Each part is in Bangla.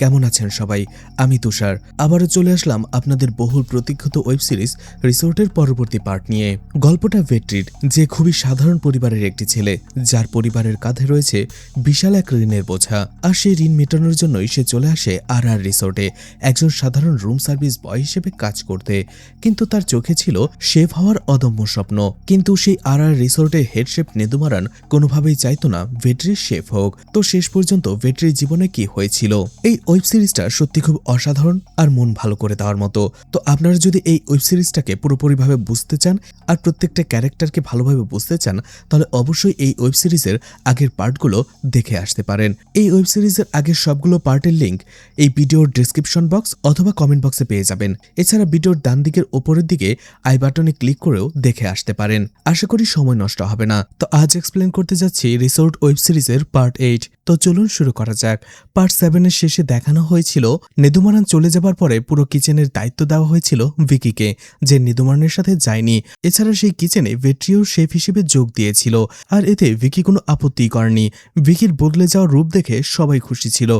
কেমন আছেন সবাই? আমি তুষার আবারও চলে আসলাম আপনাদের বহুল প্রতীক্ষিত ওয়েব সিরিজ রিসোর্টের পরবর্তী পার্ট নিয়ে। গল্পটা ভেট্রির, যে খুবই সাধারণ পরিবারের একটি ছেলে, যার পরিবারের কাঁধে রয়েছে বিশাল এক ঋণের বোঝা। আর সেই ঋণ মেটানোর জন্যই সে চলে আসে আর রিসোর্টে একজন সাধারণ রুম সার্ভিস বয় হিসেবে কাজ করতে। কিন্তু তার চোখে ছিল শেফ হওয়ার অদম্য স্বপ্ন। কিন্তু সেই আর রিসোর্টে হেড শেফ নেদুমারান কোনোভাবেই চাইতো না ভেট্রির শেফ হোক। তো শেষ পর্যন্ত ভেট্রির জীবনে কি হয়েছিল? এই ওয়েব সিরিজটা সত্যি খুব অসাধারণ আর মন ভালো করে দেওয়ার মতো। তো আপনারা যদি এই ওয়েব সিরিজটাকে পুরোপুরিভাবে বুঝতে চান আর প্রত্যেকটা ক্যারেক্টারকে ভালোভাবে বুঝতে চান, তাহলে অবশ্যই এই ওয়েব সিরিজের আগের পার্টগুলো দেখে আসতে পারেন। এই ওয়েব সিরিজের আগের সবগুলো পার্টের লিঙ্ক এই ভিডিওর ডেসক্রিপশন বক্স অথবা কমেন্ট বক্সে পেয়ে যাবেন। এছাড়া ভিডিওর ডান দিকের ওপরের দিকে আই বাটনে ক্লিক করেও দেখে আসতে পারেন। আশা করি সময় নষ্ট হবে না। তো আজ এক্সপ্লেন করতে যাচ্ছি রিসোর্ট ওয়েব সিরিজের পার্ট 8। তো চলুন শুরু করা যাক। পার্ট 7 এর শেষে দেখানো হয়েছিল নেদুমারান চলে যাবার পরে পুরো কিচেনের দায়িত্ব দেওয়া হয়েছিল ভিকিকে, যে নেদুমারানের সাথে যায়নি। এছাড়া সেই কিচেনে ভেট্রিও শেফ হিসেবে যোগ দিয়েছিল, আর এতে ভিকি কোনো আপত্তি করেনি। ভিকির বদলে যাওয়ার রূপ দেখে সবাই খুশি ছিল।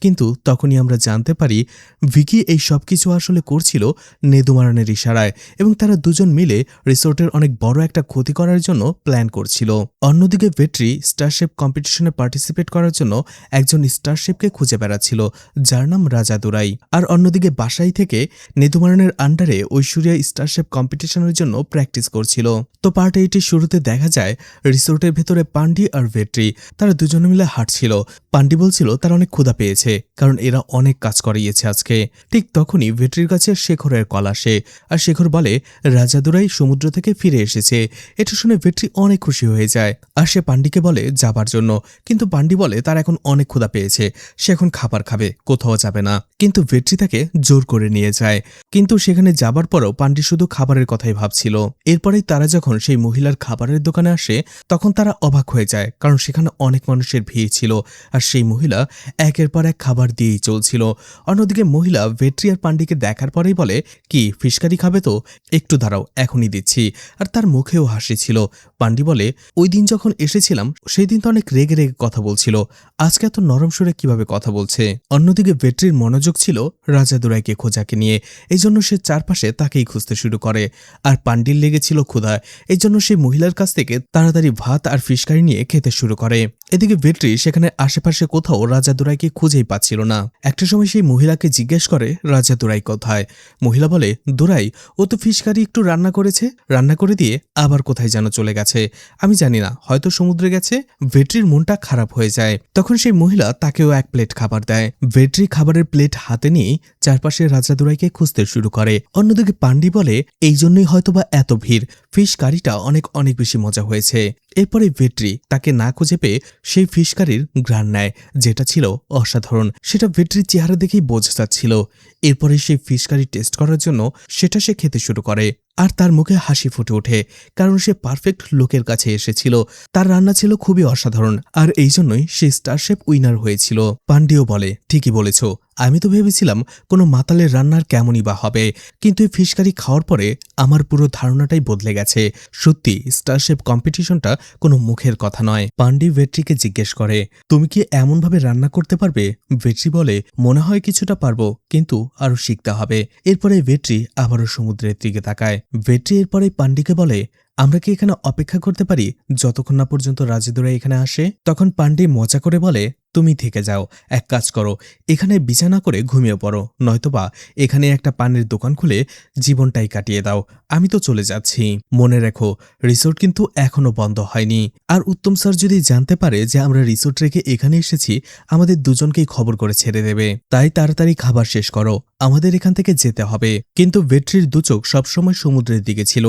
কিন্তু তখনই আমরা জানতে পারি ভিকি এই সবকিছু আসলে করছিল নেদুমারানের ইশারায়, এবং তারা দুজন মিলে রিসোর্টের অনেক বড় একটা ক্ষতি করার জন্য প্ল্যান করছিল। অন্যদিকে ভেট্রি স্টারশেফ কম্পিটিশনে পার্টিসিপেট করার জন্য একজন স্টারশেফকে খুঁজে বেড়াচ্ছিল, যার নাম রাজা দুরাই। আর অন্যদিকে বাসাই থেকে নেদুমারানের আন্ডারে ঐশ্বরিয়া স্টারশেফ কম্পিটিশনের জন্য প্র্যাকটিস করছিল। তো পার্ট 8 এর শুরুতে দেখা যায় রিসোর্টের ভেতরে পান্ডি আর ভেট্রি তারা দুজনে মিলে হাঁটছিল। পান্ডি বলছিল তার অনেক ক্ষুধা পেয়েছে, কারণ এরা অনেক কাজ করিয়েছে আজকে। ঠিক তখনই ভেট্রির কাছে শেখরের কল আসে, আর শেখর বলে রাজা দুরাই সমুদ্র থেকে ফিরে এসেছে। এটা শুনে ভেট্রি অনেক খুশি হয়ে যায়, আর সে পান্ডিকে বলে যাবার জন্য। কিন্তু পান্ডি বলে তার এখন অনেক ক্ষুধা পেয়েছে, সে এখন খাবার খাবে, কোথাও যাবে না। কিন্তু ভেট্রি তাকে জোর করে নিয়ে যায়। কিন্তু সেখানে যাবার পরও পান্ডি শুধু খাবারের কথাই ভাবছিল। এরপরেই তারা যখন সেই মহিলার খাবারের দোকানে আসে, তখন তারা অবাক হয়ে যায়, কারণ সেখানে অনেক মানুষের ভিড় ছিল, আর সেই মহিলা একের পর এক খাবার দিয়েই চলছিল। অন্যদিকে মহিলা ভেট্রি আর পান্ডিকে দেখার পরেই বলে, কি ফিশকারি খাবে? তো একটু দাঁড়াও, এখনই দিচ্ছি। আর তার মুখেও হাসি ছিল। পান্ডি বলে, ওই দিন যখন এসেছিলাম সেই দিন তো অনেক রেগে রেগে কথা বলছিল, আজকে এত নরম সুরে কিভাবে কথা বলছে? অন্যদিকে ভেট্রির মনোযোগ ছিল রাজা দুরাইকে খোঁজাকে নিয়ে, এই জন্য সে চারপাশে তাকেই খুঁজতে শুরু করে। আর পান্ডির লেগেছিল ক্ষুধা, এই জন্য সেই মহিলার কাছ থেকে তাড়াতাড়ি ভাত আর ফিশকারি নিয়ে খেতে শুরু করে। এদিকে ভেট্রি সেখানে আশেপাশে কোথাও রাজা দুরাইকে খুঁজেই পাচ্ছিল না। একটা সময় সেই মহিলাকে জিজ্ঞেস করে রাজা দুরাই কোথায়। মহিলা বলে, দুরাই ও তো ফিশকারি একটু রান্না করেছে, রান্না করে দিয়ে আবার কোথায় যেন চলে গেছে, আমি জানি না, হয়তো সমুদ্রে গেছে। ভেট্রির মনটা খারাপ হয়ে যায়। তখন সেই মহিলা তাকেও এক প্লেট খাবার দেয়। ভেট্রি খাবারের প্লেট হাতে নিয়ে চারপাশে রাজা দুরাইকে খুঁজতে শুরু করে। অন্যদিকে পান্ডি বলে, এই জন্যই হয়তোবা এত ভিড়, ফিশ কারিটা অনেক অনেক বেশি মজা হয়েছে। এরপরে ভেট্রি তাকে না খুঁজে পেয়ে সেই ফিশ কারির ঘ্রাণ নেয়, যেটা ছিল অসাধারণ। সেটা ভেট্রির চেহারা দেখেই বোঝা যাচ্ছিল। এরপরে সেই ফিশ কারি টেস্ট করার জন্য সেটা সে খেতে শুরু করে, আর তার মুখে হাসি ফুটে ওঠে, কারণ সে পারফেক্ট লোকের কাছে এসেছিল। তার রান্না ছিল খুবই অসাধারণ, আর এই জন্যই সে স্টারশেফ উইনার হয়েছিল। পান্ডিও বলে, ঠিকই বলেছ, আমি তো ভেবেছিলাম কোনো মাতালের রান্নার কেমনই বা হবে, কিন্তু এই ফিশকারি খাওয়ার পরে আমার পুরো ধারণাটাই বদলে গেছে। সত্যি স্টারশেফ কম্পিটিশনটা কোনো মুখের কথা নয়। পান্ডি ভেট্রিকে জিজ্ঞেস করে, তুমি কি এমনভাবে রান্না করতে পারবে? ভেট্রি বলে, মনে হয় কিছুটা পারবো, কিন্তু আরো শিখতে হবে। এরপরে ভেট্রি আবারও সমুদ্রের দিকে তাকায়। ভেট্রি এরপরে পান্ডিকে বলে, আমরা কি এখানে অপেক্ষা করতে পারি যতক্ষণ না পর্যন্ত রাজেদুরাই এখানে আসে? তখন পান্ডি মজা করে বলে, তুমি থেকে যাও, এক কাজ করো, এখানে বিছানা করে ঘুমিয়ে পড়ো, নয়তোবা এখানে একটা পানের দোকান খুলে জীবনটাই কাটিয়ে দাও, আমি তো চলে যাচ্ছি। মনে রেখো, রিসোর্ট কিন্তু এখনো বন্ধ হয়নি। আর উত্তম স্যার যদি জানতে পারে যে আমরা রিসোর্ট রেখে এখানে এসেছি, আমাদের দুজনকেই খবর করে ছেড়ে দেবে। তাই তাড়াতাড়ি খাবার শেষ করো, আমাদের এখান থেকে যেতে হবে। কিন্তু ভেট্রির দুচোখ সবসময় সমুদ্রের দিকে ছিল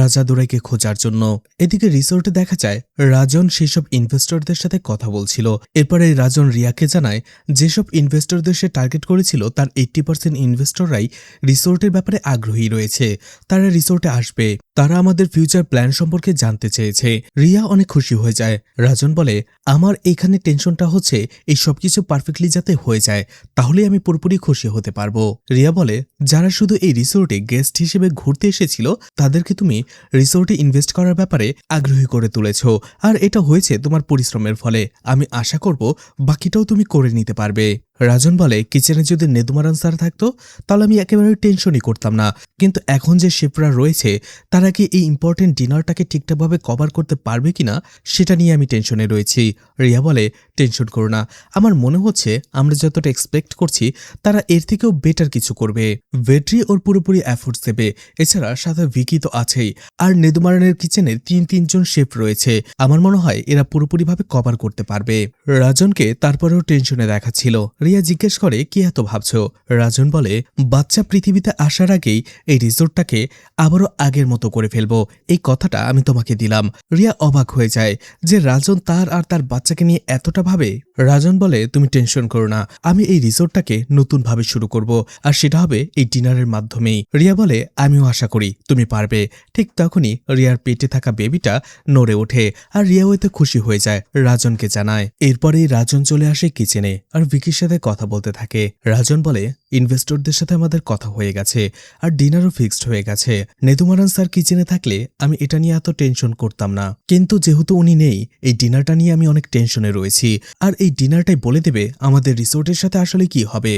রাজা দুরাইকে খোঁজার জন্য। এদিকে রিসোর্টে দেখা যায় রাজন সেসব ইনভেস্টরদের সাথে কথা বলছিল। এরপরে রাজন রিয়াকে জানায়, যেসব ইনভেস্টরদের সে টার্গেট করেছিল তার 80% ইনভেস্টররাই রিসোর্টের ব্যাপারে আগ্রহী রয়েছে, তারা রিসোর্টে আসবে, তারা আমাদের ফিউচার প্ল্যান সম্পর্কে জানতে চেয়েছে। রিয়া অনেক খুশি হয়ে যায়। রাজন বলে, আমার এখানে টেনশনটা হচ্ছে এই সবকিছু পারফেক্টলি যাতে হয়ে যায়, তাহলে আমি পুরোপুরি খুশি হতে পারবো। রিয়া বলে, যারা শুধু এই রিসোর্টে গেস্ট হিসেবে ঘুরতে এসেছিল তাদেরকে তুমি রিসোর্টে ইনভেস্ট করার ব্যাপারে আগ্রহী করে তুলেছ, আর এটা হয়েছে তোমার পরিশ্রমের ফলে। আমি আশা করব বাকিটাও তুমি করে নিতে পারবে। রাজন বলে, কিচেনে যদি নেদুমারান স্যার থাকতো তাহলে আমি একেবারে টেনশনই করতাম না, কিন্তু এখন যে শেফরা রয়েছে তারা কি এই ইম্পর্টেন্ট ডিনারটাকে ঠিকঠাকভাবে কভার করতে পারবে কিনা সেটা নিয়ে আমি টেনশনে রয়েছি। রিয়া বলে, টেনশন করো না, আমার মনে হচ্ছে আমরা যতটা এক্সপেক্ট করছি তারা এর থেকেও বেটার কিছু করবে। ভেট্রি ওর পুরোপুরি এফোর্টস দেবে, এছাড়া সাথে ভিকি তো আছেই, আর নেদুমারানের কিচেনের তিনজন শেফ রয়েছে, আমার মনে হয় এরা পুরোপুরিভাবে কভার করতে পারবে। রাজনকে তারপরেও টেনশনে দেখাচ্ছিল। রিয়া জিজ্ঞেস করে, কি এত ভাবছো? রাজন বলে, বাচ্চা পৃথিবীতে আসার আগেই এই রিসোর্টটাকে আবারও আগের মতো করে ফেলবো, এই কথাটা আমি তোমাকে দিলাম। রিয়া অবাক হয়ে যায় যে রাজন তার আর তার বাচ্চাকে নিয়ে এতটা ভাবে। রাজন বলে, তুমি টেনশন করো না, আমি এই রিসোর্টটাকে নতুনভাবে শুরু করব, আর সেটা হবে এই ডিনারের মাধ্যমেই। রিয়া বলে, আমিও আশা করি তুমি পারবে। ঠিক তখনই রিয়ার পেটে থাকা বেবিটা নড়ে ওঠে, আর রিয়াও এতে খুশি হয়ে যায়, রাজনকে জানায়। এরপরেই রাজন চলে আসে কিচেনে আর ভিকির সাথে কথা বলতে থাকে। রাজন বলে, ইনভেস্টরদের সাথে আমাদের কথা হয়ে গেছে আর ডিনারও ফিক্সড হয়ে গেছে। নেদুমারান স্যার কিচেনে থাকলে আমি এটা নিয়ে এত টেনশন করতাম না, কিন্তু যেহেতু উনি নেই এই ডিনারটা নিয়ে আমি অনেক টেনশনে রয়েছি, আর এই ডিনারটাই বলে দেবে আমাদের রিসোর্টের সাথে আসলে কি হবে,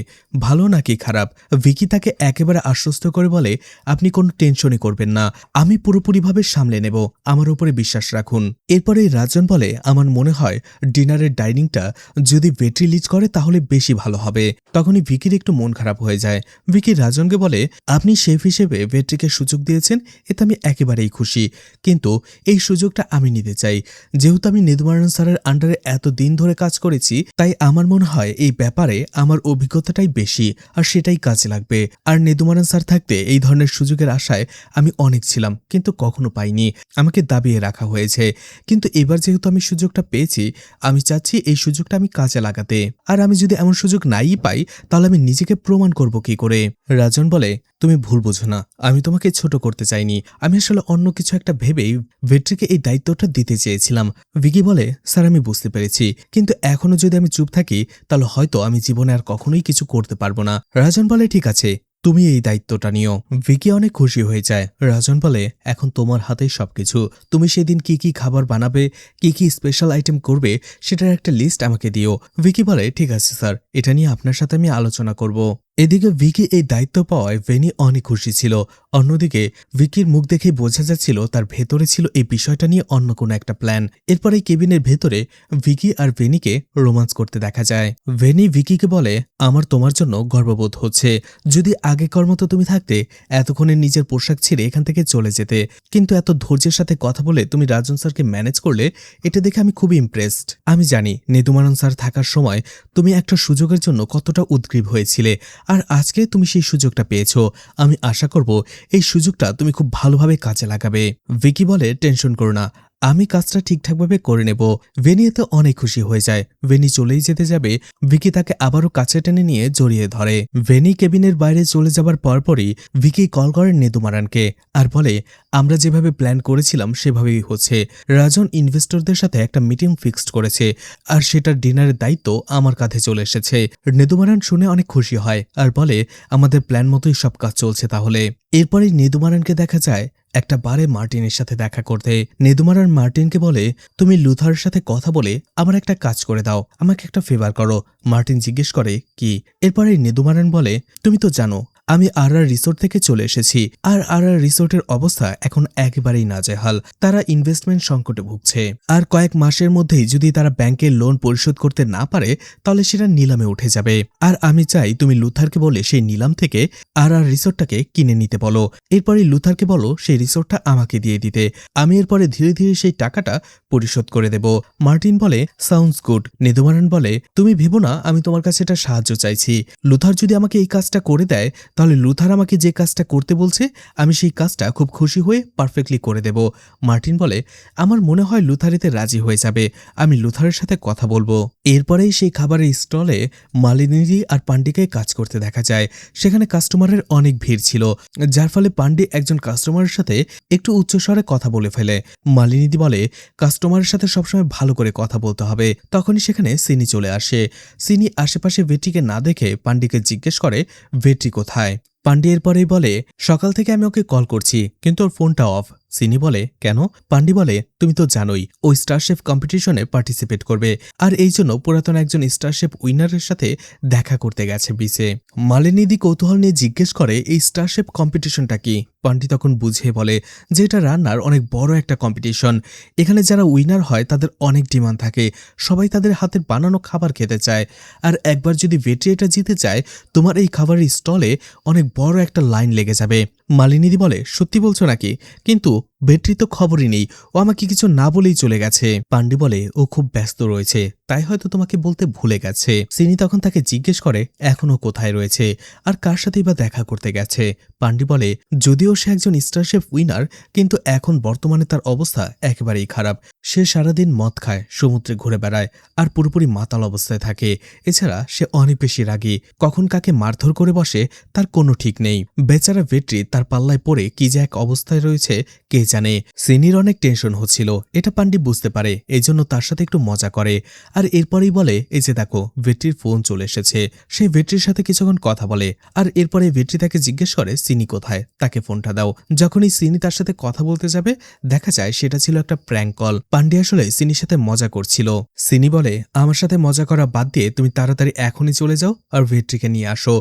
ভালো নাকি খারাপ। ভিকি তাকে একেবারে আশ্বস্ত করে বলে, আপনি কোনো টেনশনই করবেন না, আমি পুরোপুরিভাবে সামলে নেব, আমার উপরে বিশ্বাস রাখুন। এরপরে রাজন বলে, আমার মনে হয় ডিনারের ডাইনিংটা যদি ভেট্রি লিজ করে তাহলে বেশি ভালো হবে। তখনই ভিকির একটু মন খারাপ হয়ে যায়। ভিকি রাজনকে বলে, আপনি শেফ হিসেবে ভেট্রিকে সুযোগ দিয়েছেন, এতে আমি একেবারেই খুশি, কিন্তু এই সুযোগটা আমি নিতে চাই। যেহেতু আমি নেদুমারান স্যারের আন্ডারে এত দিন ধরে কাজ করেছি, তাই আমার মনে হয় এই ব্যাপারে আমার অভিজ্ঞতাটাই বেশি, আর সেটাই কাজে লাগবে। আর নেদুমারান স্যার থাকতে এই ধরনের সুযোগের আশায় আমি অনেক ছিলাম, কিন্তু কখনো পাইনি, আমাকে দাবিয়ে রাখা হয়েছে। কিন্তু এবার যেহেতু আমি সুযোগটা পেয়েছি, আমি চাচ্ছি এই সুযোগটা আমি কাজে লাগাতে। আর আমি যদি এমন সুযোগ নাই পাই তাহলে আমি নিজেকে প্রমাণ করব কি করে? রাজন বলে, তুমি ভুল বোঝো না, আমি তোমাকে ছোট করতে চাইনি, আমি আসলে অন্য কিছু একটা ভেবেই ভেট্রিকে এই দায়িত্বটা দিতে চেয়েছিলাম। ভিকি বলে, স্যার আমি বুঝতে পেরেছি, কিন্তু এখনো যদি আমি চুপ থাকি তাহলে হয়তো আমি জীবনে আর কখনোই কিছু করতে পারবো না। রাজন বলে, ঠিক আছে, তুমি এই দায়িত্বটা নিও। ভিকি অনেক খুশি হয়ে যায়। রাজন বলে, এখন তোমার হাতেই সবকিছু, তুমি সেদিন কি কি খাবার বানাবে, কি কি স্পেশাল আইটেম করবে সেটার একটা লিস্ট আমাকে দিও। ভিকি বলে, ঠিক আছে স্যার, এটা নিয়ে আপনার সাথে আমি আলোচনা করব। এদিকে ভিকি এই দায়িত্ব পাওয়ায় ভেনি অনেক খুশি ছিল। অন্যদিকে ভিকির মুখ দেখে বোঝা যাচ্ছিল তার ভেতরে ছিল এই বিষয়টা নিয়ে অন্য কোনো একটা প্ল্যান। এরপর এই কেবিনের ভেতরে ভিকি আর ভেনিকে রোমান্স করতে দেখা যায়। ভেনি ভিকিকে বলে, আমার তোমার জন্য গর্ববোধ হচ্ছে, যদি আগেকার মতো তুমি থাকতে এতক্ষণে নিজের পোশাক ছিঁড়ে এখান থেকে চলে যেতে, কিন্তু এত ধৈর্যের সাথে কথা বলে তুমি রাজন স্যারকে ম্যানেজ করলে, এটা দেখে আমি খুবই ইমপ্রেসড। আমি জানি নেদুমারান স্যার থাকার সময় তুমি একটা সুযোগের জন্য কতটা উদ্গ্রীব হয়েছিলে, আর আজকে তুমি সেই সুযোগটা পেয়েছো। আমি আশা করব এই সুযোগটা তুমি খুব ভালোভাবে কাজে লাগাবে। ভিকি বলে, টেনশন করো না, আমি কাজটা ঠিকঠাকভাবে করে নেব। ভেনি এতে অনেক খুশি হয়ে যায়। ভেনি চলেই যেতে যাবে, ভিকি তাকে আবারও কাছে টেনে নিয়ে জড়িয়ে ধরে। ভেনি কেবিনের বাইরে চলে যাবার পরপরই ভিকি কল করেন নেদুমারানকে আর বলে, আমরা যেভাবে প্ল্যান করেছিলাম সেভাবেই হচ্ছে। রাজন ইনভেস্টরদের সাথে একটা মিটিং ফিক্সড করেছে, আর সেটার ডিনারের দায়িত্ব আমার কাঁধে চলে এসেছে। নেদুমারান শুনে অনেক খুশি হয় আর বলে, আমাদের প্ল্যান মতোই সব কাজ চলছে তাহলে। এরপরে নেদুমারানকে দেখা যায় একটা বারে মার্টিনের সাথে দেখা করতে। নেদুমারান মার্টিনকে বলে, তুমি লুথারের সাথে কথা বলে আমার একটা কাজ করে দাও, আমাকে একটা ফেভার করো। মার্টিন জিজ্ঞেস করে, কি? এরপরে নেদুমারান বলে, তুমি তো জানো আমি আরআর রিসোর্ট থেকে চলে এসেছি, আর আরআর রিসোর্টের অবস্থা এখন একেবারেই নাজেহাল। তারা ইনভেস্টমেন্ট সংকটে ভুগছে, আর কয়েক মাসের মধ্যেই যদি তারা ব্যাংকের লোন পরিশোধ করতে না পারে তাহলে সেটা নিলামে উঠে যাবে। আর আমি চাই তুমি লুথারকে বলে সেই নিলাম থেকে আরআর রিসোর্টটাকে কিনে নিতে বলো। এরপরে লুথারকে বলো সেই রিসোর্টটা আমাকে দিয়ে দিতে, আমি এরপরে ধীরে ধীরে সেই টাকাটা পরিশোধ করে দেব। মার্টিন বলে, সাউন্ডস গুড। নেদুমারান বলে, তুমি ভেবো না আমি তোমার কাছে এটা সাহায্য চাইছি। লুথার যদি আমাকে এই কাজটা করে দেয় তাহলে লুথার আমাকে যে কাজটা করতে বলছে আমি সেই কাজটা খুব খুশি হয়ে পারফেক্টলি করে দেব। মার্টিন বলে, আমার মনে হয় লুথার এতে রাজি হয়ে যাবে, আমি লুথারের সাথে কথা বলবো। এরপরেই সেই খাবারের স্টলে মালিনী আর পান্ডিকে কাজ করতে দেখা যায়। সেখানে কাস্টমারের অনেক ভিড় ছিল, যার ফলে পান্ডে একজন কাস্টমারের সাথে একটু উচ্চস্বরে কথা বলে ফেলে। মালিনী বলে, কাস্টমারের সাথে সবসময় ভালো করে কথা বলতে হবে। তখনই সেখানে সিনি চলে আসে। সিনি আশেপাশে ভেট্রিকে না দেখে পান্ডিকে জিজ্ঞেস করে, ভেট্রি কোথায়? পান্ডে এরপরেই বলে, সকাল থেকে আমি ওকে কল করছি কিন্তু ওর ফোনটা অফ। সিনি বলে, কেন? পান্ডি বলে, তুমি তো জানোই ও স্টারশেফ কম্পিটিশনে পার্টিসিপেট করবে, আর এই জন্য পুরাতন একজন স্টারশেফ উইনারের সাথে দেখা করতে গেছে বিচে। মালিনীদি কৌতূহল নিয়ে জিজ্ঞেস করে, এই স্টারশেফ কম্পিটিশনটা কি? পান্ডি তখন বুঝিয়ে বলে যে এটা রান্নার অনেক বড় একটা কম্পিটিশন। এখানে যারা উইনার হয় তাদের অনেক ডিমান্ড থাকে, সবাই তাদের হাতের বানানো খাবার খেতে চায়। আর একবার যদি ভেট্রি এটা জিতে যায়, তোমার এই খাবারের স্টলে অনেক বড় একটা লাইন লেগে যাবে। মালিনীদি বলে, সত্যি বলছো নাকি? কিন্তু ভেট্রি তো খবরই নেই, ও আমাকে কিছু না বলেই চলে গেছে। পান্ডি বলে, ও খুব ব্যস্ত রয়েছে, তাই হয়তো তোমাকে বলতে ভুলে গেছে। সিনি তখন তাকে জিজ্ঞেস করে এখনো কোথায় রয়েছে আর কার সাথেই বা দেখা করতে গেছে। পান্ডি বলে, যদিও সে একজন স্টারশেফ উইনার, কিন্তু এখন বর্তমানে তার অবস্থা একেবারেই খারাপ। সে সারাদিন মদ খায়, সমুদ্রে ঘুরে বেড়ায় আর পুরোপুরি মাতাল অবস্থায় থাকে। এছাড়া সে অনেক বেশি রাগী, কখন কাকে মারধর করে বসে তার কোনো ঠিক নেই। বেচারা ভেট্রি তার পাল্লায় পড়ে কি যে এক অবস্থায় রয়েছে কে জানে। সিনির অনেক টেনশন হচ্ছিল, এটা পান্ডি বুঝতে পারে, এই জন্য তার সাথে একটু মজা করে। আর এরপরেই বলে, এই যে দেখো ভেট্রির ফোন চলে এসেছে। সে ভেট্রির সাথে কিছুক্ষণ কথা বলে, আর এরপরে ভেট্রি তাকে জিজ্ঞেস করে সিনি কোথায়, তাকে ফোনটা দাও। যখনই সিনি তার সাথে কথা বলতে যাবে, দেখা যায় সেটা ছিল একটা প্র্যাঙ্ক কল। পান্ডি আসলে সিনির সাথে মজা করছিল। সিনি বলে, আমার সাথে মজা করা বাদ দিয়ে তুমি তাড়াতাড়ি এখনই চলে যাও আর ভেট্রিকে নিয়ে আসো।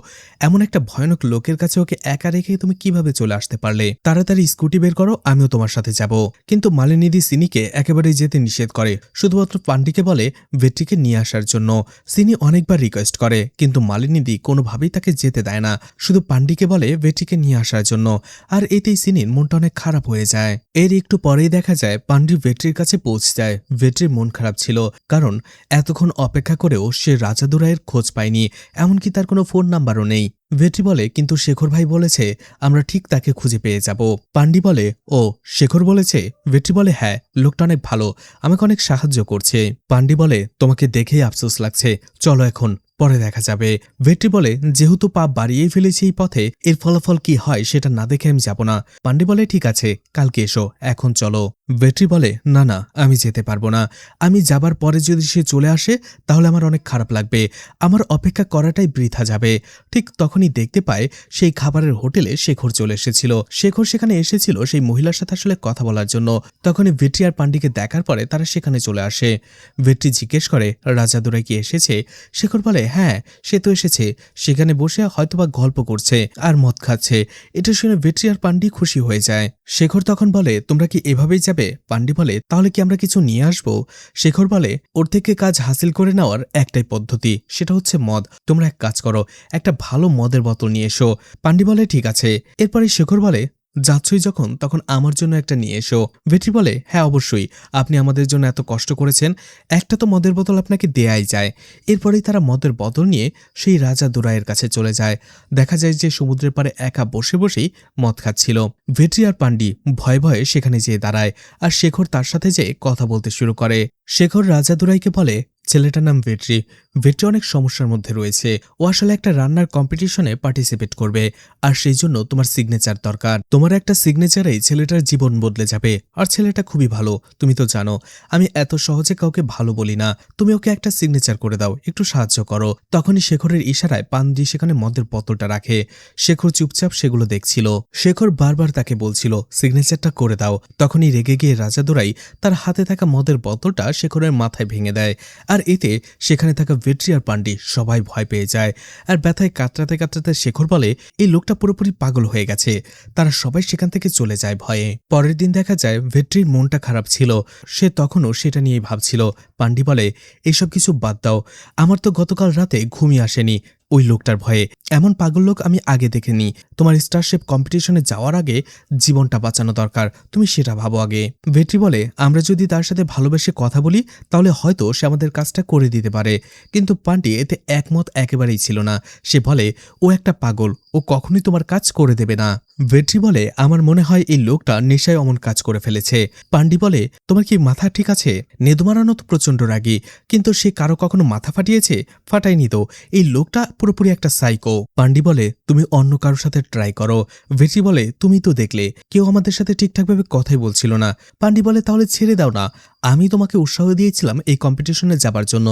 এমন একটা ভয়ানক লোকের কাছে ওকে একা রেখে তুমি কিভাবে চলে আসতে পারলে? তাড়াতাড়ি স্কুটি বের করো, আমিও তোমার সাথে যাব। কিন্তু মালিনীদি সিনিকে একেবারেই যেতে নিষেধ করে, শুধুমাত্র পান্ডিকে বলে ভেট্রিকে নিয়ে আসার জন্য। সিনি অনেকবার রিকোয়েস্ট করে, কিন্তু মালিনীদি কোনোভাবেই তাকে যেতে দেয় না, শুধু পান্ডিকে বলে ভেট্রিকে নিয়ে আসার জন্য। আর এতেই সিনির মনটা অনেক খারাপ হয়ে যায়। এর একটু পরেই দেখা যায় পান্ডি ভেট্রির কাছে পৌঁছে যায়। ভেট্রির মন খারাপ ছিল, কারণ এতক্ষণ অপেক্ষা করেও সে রাজাদুরাইয়ের খোঁজ পায়নি, এমনকি তার কোনো ফোন নাম্বারও নেই। ভেট্রি বলে, কিন্তু শেখর ভাই বলেছে আমরা ঠিক তাকে খুঁজে পেয়ে যাব। পান্ডি বলে, ও শেখর বলেছে? ভেট্রি বলে, হ্যাঁ, লোকটা অনেক ভালো, আমাকে অনেক সাহায্য করছে। পান্ডি বলে, তোমাকে দেখেই আফসোস লাগছে, চলো এখন, পরে দেখা যাবে। ভেট্রি বলে, যেহেতু পা বাড়িয়েই ফেলেছি এই পথে, এর ফলাফল কি হয় সেটা না দেখে আমি যাব না। পান্ডি বলে, ঠিক আছে, কালকে এসো, এখন চলো। ভেট্রি বলে, না না, আমি যেতে পারবো না। আমি যাবার পরে যদি সে চলে আসে তাহলে আমার অনেক খারাপ লাগবে, আমার অপেক্ষা করাটাই বৃথা যাবে। ঠিক তখনই দেখতে পায় সেই খাবারের হোটেলে শেখর চলে এসেছিল। শেখর সেখানে এসেছিল সেই মহিলার সাথে আসলে কথা বলার জন্য। তখনই ভেট্রি আর পান্ডিকে দেখার পরে তারা সেখানে চলে আসে। ভেট্রি জিজ্ঞেস করে, রাজাদুরাই কি এসেছে? শেখর বলে, হ্যাঁ, সে তো এসেছে, সেখানে বসে হয়তোবা গল্প করছে আর মদ খাচ্ছে। এটা শুনে ভেট্রি আর পান্ডি খুশি হয়ে যায়। শেখর তখন বলে, তোমরা কি এভাবেই যাবে? পান্ডি বলে, তাহলে কি আমরা কিছু নিয়ে আসবো? শেখর বলে, ওর থেকে কাজ হাসিল করে নেওয়ার একটাই পদ্ধতি, সেটা হচ্ছে মদ। তোমরা এক কাজ করো, একটা ভালো মদের বোতল নিয়ে এসো। পান্ডি বলে, ঠিক আছে। এরপরে শেখর বলে, যাচ্ছই যখন তখন আমার জন্য একটা নিয়ে এসো। ভেট্রি বলে, হ্যাঁ অবশ্যই, আপনি আমাদের জন্য এত কষ্ট করেছেন, একটা তো মদের বোতল আপনাকে দেয়াই যায়। এরপরেই তারা মদের বোতল নিয়ে সেই রাজা দুরাইয়ের কাছে চলে যায়। দেখা যায় যে সমুদ্রের পাড়ে একা বসে বসেই মদ খাচ্ছিল। ভেট্রি আর পান্ডি ভয়ে ভয়ে সেখানে যেয়ে দাঁড়ায়, আর শেখর তার সাথে যেয়ে কথা বলতে শুরু করে। শেখর রাজা দুরাইকে বলে, ছেলেটার নাম ভেট্রি। ভেট্রি অনেক সমস্যার মধ্যে রয়েছে, ও আসলে একটা রান্নার কম্পিটিশনে পার্টিসিপেট করবে, আর সেই জন্য তোমার সিগনেচার দরকার। তোমার একটা সিগনেচারেই ছেলেটার জীবন বদলে যাবে। আর ছেলেটা খুবই ভালো, তুমি তো জানো আমি এত সহজে কাউকে ভালো বলি না। তুমি ওকে একটা সিগনেচার করে দাও, একটু সাহায্য করো। তখনই শেখরের ইশারায় পান্ডি সেখানে মদের বোতলটা রাখে। শেখর চুপচাপ সেগুলো দেখছিল। শেখর বারবার তাকে বলছিল সিগনেচারটা করে দাও। তখনই রেগে গিয়ে রাজাদুরাই তার হাতে থাকা মদের বোতলটা শেখরের মাথায় ভেঙে দেয়। আর এতে সেখানে থাকা ভেট্রি আর পান্ডি সবাই ভয় পেয়ে যায়। আর ব্যথায় কাতরাতে কাতরাতে শেখর বলে, এই লোকটা পুরোপুরি পাগল হয়ে গেছে। তারা সবাই সেখান থেকে চলে যায় ভয়ে। পরের দিন দেখা যায় ভেট্রির মনটা খারাপ ছিল, সে তখনও সেটা নিয়েই ভাবছিল। পান্ডি বলে, এসব কিছু বাদ দাও, আমার তো গতকাল রাতে ঘুমিয়ে আসেনি ওই লোকটার ভয়ে। এমন পাগল লোক আমি আগে দেখিনি। তোমার স্টারশেপ কম্পিটিশনে যাওয়ার আগে জীবনটা বাঁচানো দরকার, তুমি সেটা ভাবো আগে। ভেট্রি বলে, আমরা যদি তার সাথে ভালোবেসে কথা বলি তাহলে হয়তো সে আমাদের কাজটা করে দিতে পারে। কিন্তু পান্ডি এতে একমত একেবারেই ছিল না। সে বলে, ও একটা পাগল, ও কখনোই তোমার কাজ করে দেবে না। ভেট্রি বলে, আমার মনে হয় এই লোকটা নেশায় অমন কাজ করে ফেলেছে। পান্ডি বলে, তোমার কি মাথা ঠিক আছে? নেদুমারানো তো প্রচন্ড রাগী, কিন্তু সে কারো কখনো মাথা ফাটিয়েছে? ফাটায়নি তো। এই লোকটা পুরোপুরি একটা সাইকো। পান্ডি বলে, তুমি অন্য কারোর সাথে ট্রাই করো। ভেট্রি বলে, তুমি তো দেখলে কেউ আমাদের সাথে ঠিকঠাকভাবে কথাই বলছিল না। পান্ডি বলে, তাহলে ছেড়ে দাও না, আমি তোমাকে উৎসাহ দিয়েছিলাম এই কম্পিটিশনে যাবার জন্য,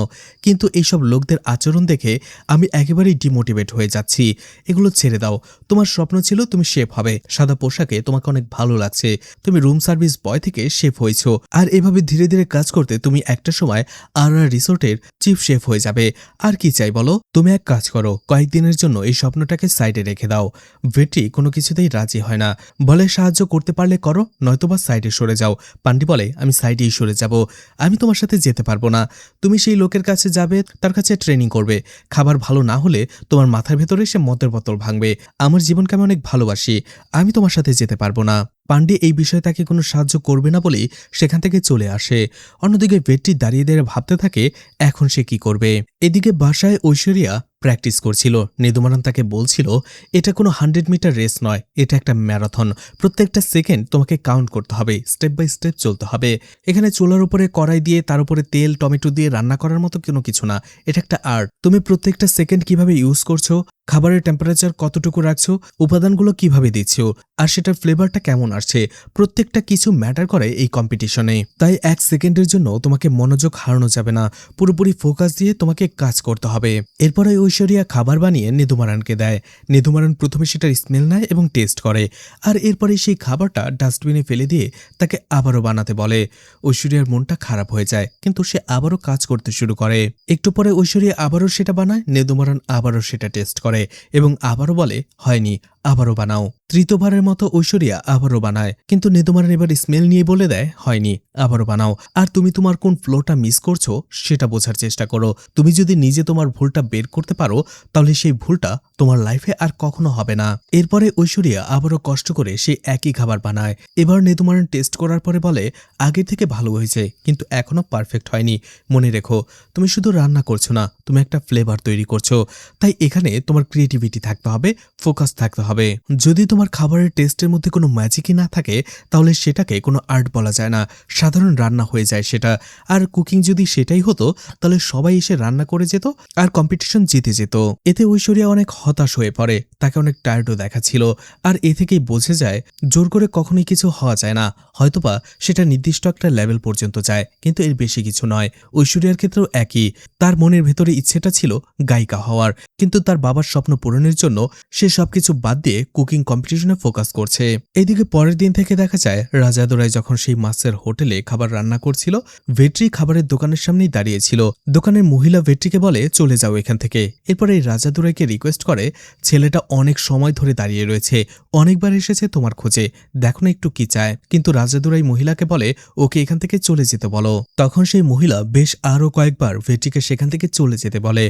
কিন্তু এইসব লোকদের আচরণ দেখে আমি একেবারেই ডিমোটিভেট হয়ে যাচ্ছি। এগুলো ছেড়ে দাও। তোমার স্বপ্ন ছিল তুমি শেফ হবে, সাদা পোশাকে তোমাকে অনেক ভালো লাগছে, তুমি রুম সার্ভিস বয় থেকে শেফ হয়েছো, আর এভাবে ধীরে ধীরে কাজ করতে তুমি একটা সময় আর রিসোর্টের চিফ শেফ হয়ে যাবে। আর কি চাই বলো? তুমি এক কাজ করো, কয়েকদিনের জন্য এই স্বপ্নটাকে সাইডে রেখে দাও। ভেট্রি কোনো কিছুতেই রাজি হয় না, বলে সাহায্য করতে পারলে করো, নয়তোবা সাইডে সরে যাও। পান্ডি বলে আমি সাইডেই সরে যাব, আমি তোমার সাথে যেতে পারবো না। তুমি সেই লোকের কাছে যাবে, তার কাছে ট্রেনিং করবে, খাবার ভালো না হলে তোমার মাথার ভেতরে সে মদের বোতল ভাঙবে। আমার জীবনকে আমি অনেক ভালোবাসি, আমি তোমার সাথে যেতে পারবো না। পান্ডে এই বিষয়ে তাকে কোনো সাহায্য করবে না বলেই সেখান থেকে চলে আসে। অন্যদিকে ভেট্রি দাঁড়িয়ে দাঁড়িয়ে ভাবতে থাকে এখন সে কি করবে। এদিকে বাসায় ঐশ্বরিয়া প্র্যাকটিস করছিল। নিদুমারান তাকে বলছিল এটা কোনো 100 মিটার রেস নয়, এটা একটা ম্যারাথন, প্রত্যেকটা সেকেন্ড তোমাকে কাউন্ট করতে হবে, স্টেপ বাই স্টেপ চলতে হবে। এখানে চুলার উপরে কড়াই দিয়ে তার উপরে তেল টমেটো দিয়ে রান্না করার মতো কোনো কিছু না, এটা একটা আর্ট। তুমি প্রত্যেকটা সেকেন্ড কিভাবে ইউজ করছো, খাবারের টেম্পারেচার কতটুকু রাখছো, উপাদানগুলো কিভাবে দিচ্ছ, আর সেটার ফ্লেভারটা কেমন আসছে, প্রত্যেকটা কিছু ম্যাটার করে এই কম্পিটিশনে। তাই 1 সেকেন্ডের জন্য তোমাকে মনোযোগ হারানো যাবে না, পুরোপুরি ফোকাস দিয়ে তোমাকে কাজ করতে হবে। এরপরে ঐশ্বরিয়া খাবার বানিয়ে নিদুমারানকে দেয়। নিদুমারান প্রথমে সেটার স্মেল নেয় এবং টেস্ট করে, আর এরপরে সেই খাবারটা ডাস্টবিনে ফেলে দিয়ে তাকে আবারও বানাতে বলে। ঐশ্বরিয়ার মনটা খারাপ হয়ে যায়, কিন্তু সে আবারও কাজ করতে শুরু করে। একটু পরে ঐশ্বরিয়া আবারও সেটা বানায়, নিদুমারান আবারও সেটা টেস্ট করে এবং আবারও বলে হয়নি, আবারও বানাও। তৃতীয়বারের মতো ঐশ্বরিয়া আবারও বানায়, কিন্তু নিদুমারান এবার স্মেল নিয়ে বলে দেয় হয়নি, আবারও বানাও। আর তুমি তোমার কোন ফ্লোটা মিস করছো সেটা বোঝার চেষ্টা করো। তুমি যদি নিজে তোমার ভুলটা বের করতে পারো তাহলে সেই ভুলটা তোমার লাইফে আর কখনো হবে না। এরপরে ঐশ্বরিয়া আবারও কষ্ট করে সেই একই খাবার বানায়। এবার নিদুমারান টেস্ট করার পরে বলে আগের থেকে ভালো হয়েছে, কিন্তু এখনো পারফেক্ট হয়নি। মনে রেখো, তুমি শুধু রান্না করছো না, তুমি একটা ফ্লেভার তৈরি করছো। তাই এখানে তোমার ক্রিয়েটিভিটি থাকতে হবে, ফোকাস থাকতে হবে। যদি তোমার খাবারের টেস্টের মধ্যে কোনো ম্যাজিকই না থাকে তাহলে সেটাকে কোনো আর্ট বলা যায় না, সাধারণ রান্না হয়ে যায় সেটা। আর কুকিং যদি সেটাই হতো তাহলে সবাই এসে রান্না করে যেত আর কম্পিটিশন জিতে যেত। এতে ঐশ্বরিয়া অনেক হতাশ হয়ে পড়ে, তাকে অনেক টায়ার্ডও দেখাচ্ছিল। আর এ থেকেই বোঝা যায় জোর করে কখনোই কিছু হওয়া যায় না, হয়তোবা সেটা নির্দিষ্ট একটা লেভেল পর্যন্ত যায়, কিন্তু এর বেশি কিছু নয়। ঐশ্বরিয়ার ক্ষেত্রেও একই, তার মনের ভেতরে ইচ্ছেটা ছিল গায়িকা হওয়ার, কিন্তু তার বাবার স্বপ্ন পূরণের জন্য সে সবকিছু বাদ দিয়ে কুকিং কম্পিটিশনে ফোকাস করছে। এদিকে পরের দিন থেকে দেখা যায় রাজাদোরাই যখন সেই মাছের হোটেলে খাবার রান্না করছিল, ভেট্রি খাবারের দোকানের সামনেই দাঁড়িয়েছিল। দোকানের মহিলা ভেট্রিকে বলে চলে যাও এখান থেকে। এরপরে এই রাজাদোরাইকে রিকোয়েস্ট করে ছেলেটা অনেক সময় ধরে দাঁড়িয়ে রয়েছে, অনেকবার এসেছে তোমার খোঁজে, দেখো না একটু কি চায়। কিন্তু রাজাদোরাই মহিলাকে বলে ওকে এখান থেকে চলে যেতে বলো। তখন সেই মহিলা বেশ আরো কয়েকবার ভেট্রিকে সেখান থেকে চলে যেতে বলে।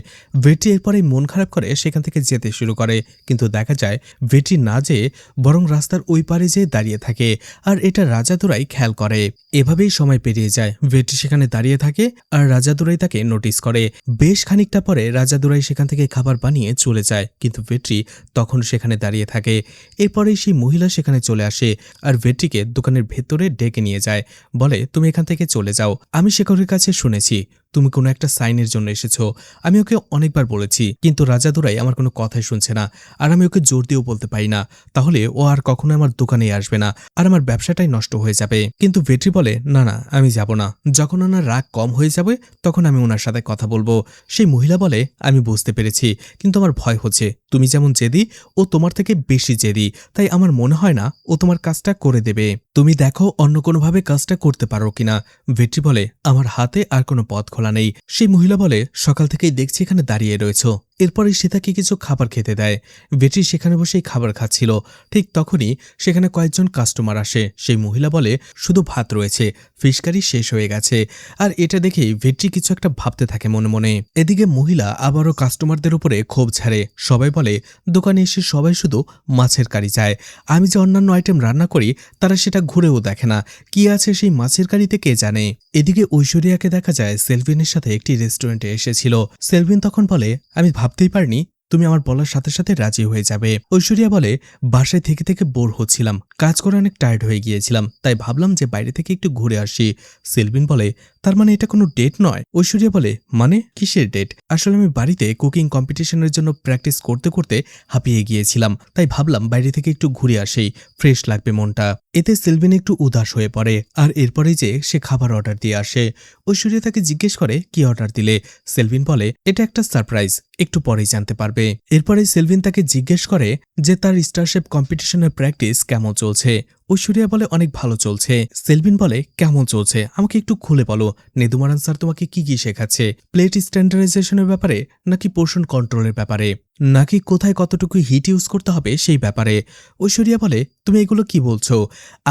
ভেট্রি এরপরে মন খারাপ করে সেখান থেকে যেতে শুরু করে, কিন্তু দেখা যায় ভেট্রি না যেয়ে বরং রাস্তার ওই পারে যেয়ে দাঁড়িয়ে থাকে, আর এটা রাজাদোরাই খেয়াল করে। এভাবেই সময় পেরিয়ে যায়, ভেট্রি সেখানে দাঁড়িয়ে থাকে আর রাজাদোরাই তাকে নোটিস করে। বেশ খানিকটা পরে রাজাদোরাই সেখান থেকে খাবার বানিয়ে চলে যায়, কিন্তু ভেট্রি তখন সেখানে দাঁড়িয়ে থাকে। এরপরেই সেই মহিলা সেখানে চলে আসে আর ভেট্রিকে দোকানের ভেতরে ডেকে নিয়ে যায়, বলে তুমি এখান থেকে চলে যাও। আমি শেখরের কাছে শুনেছি তুমি কোনো একটা সাইনের জন্য এসেছো, আমি ওকে অনেকবার বলেছি, কিন্তু রাজাদোরাই আমার কোনো কথাই শুনছে না, আর আমি ওকে জোর দিয়েও বলতে পারি না, তাহলে ও আর কখনো আমার দোকানে আসবে না আর আমার ব্যবসাটাই নষ্ট হয়ে যাবে। কিন্তু ভেট্রি বলে না না, আমি যাব না, যখন ওনার রাগ কম হয়ে যাবে তখন আমি ওনার সাথে কথা বলবো। সেই মহিলা বলে আমি বুঝতে পেরেছি, কিন্তু আমার ভয় হচ্ছে, তুমি যেমন জেদি ও তোমার থেকে বেশি জেদি, তাই আমার মনে হয় না ও তোমার কাজটা করে দেবে। তুমি দেখো অন্য কোনোভাবে কাজটা করতে পারো কিনা। ভেট্রি বলে আমার হাতে আর কোনো পথ খোলা নেই। সেই মহিলা বলে সকাল থেকেই দেখছি এখানে দাঁড়িয়ে রয়েছো। এরপরে সে তাকে কিছু খাবার খেতে দেয়। ভেট্রি সেখানে বসেই খাবার খাচ্ছিল, ঠিক তখনই সেখানে কয়েকজন কাস্টমার আসে। সেই মহিলা বলে শুধু ভাত রয়েছে, ফিশ কারি শেষ হয়ে গেছে। আর এটা দেখেই ভেট্রি কিছু একটা ভাবতে থাকে মনে মনে। এদিকে মহিলা আবারও কাস্টমারদের উপরে ক্ষোভ ঝাড়ে, সবাই বলে দোকানে এসে সবাই শুধু মাছের কারি চায়, আমি যে অন্যান্য আইটেম রান্না করি তারা সেটা ঘুরেও দেখে না, কি আছে সেই মাছের কারিতে কে জানে। এদিকে ঐশ্বরিয়াকে দেখা যায় সেলভিনের সাথে একটি রেস্টুরেন্টে এসেছিল। সেলভিন তখন বলে আমি ভাবতেই পারিনি তুমি আমার বলার সাথে সাথে রাজি হয়ে যাবে। ঐশ্বরিয়া বলে বাসায় থেকে থেকে বোর হচ্ছিলাম, কাজ করে অনেক টায়ার্ড হয়ে গিয়েছিলাম, তাই ভাবলাম যে বাইরে থেকে একটু ঘুরে আসি। সেলভিন বলে তার মানে এটা কোনো ডেট নয়? ঐশ্বরিয়া বলে, মানে কিসের ডেট? আসলে আমি বাড়িতে কুকিং কম্পিটিশনের জন্য প্র্যাকটিস করতে করতে হাঁপিয়ে গিয়েছিলাম, তাই ভাবলাম বাইরে থেকে একটু ঘুরে আসি, ফ্রেশ লাগবে মনটা। এতে সেলভিন একটু উদাস হয়ে পড়ে আর এরপরেই যে সে খাবার অর্ডার দিয়ে আসে। ঐশ্বরিয়া তাকে জিজ্ঞেস করে কি অর্ডার দিলে। সেলভিন বলে, এটা একটা সারপ্রাইজ, একটু পরেই জানতে পারবে। এরপরে সেলভিন তাকে জিজ্ঞেস করে যে তার স্টারশেফ কম্পিটিশনের প্র্যাকটিস কেমন চলছে। ঐশ্বরিয়া বলে, অনেক ভালো চলছে। সেলভিন বলে, কেমন চলছে আমাকে একটু খুলে বলো। নেদুমারান স্যার তোমাকে কি কি শেখাচ্ছে? প্লেট স্ট্যান্ডার্ডাইজেশনের ব্যাপারে, নাকি পোর্শন কন্ট্রোলের ব্যাপারে, নাকি কোথায় কতটুকু হিট ইউজ করতে হবে সেই ব্যাপারে? ঐশ্বরিয়া বলে, তুমি এগুলো কি বলছো?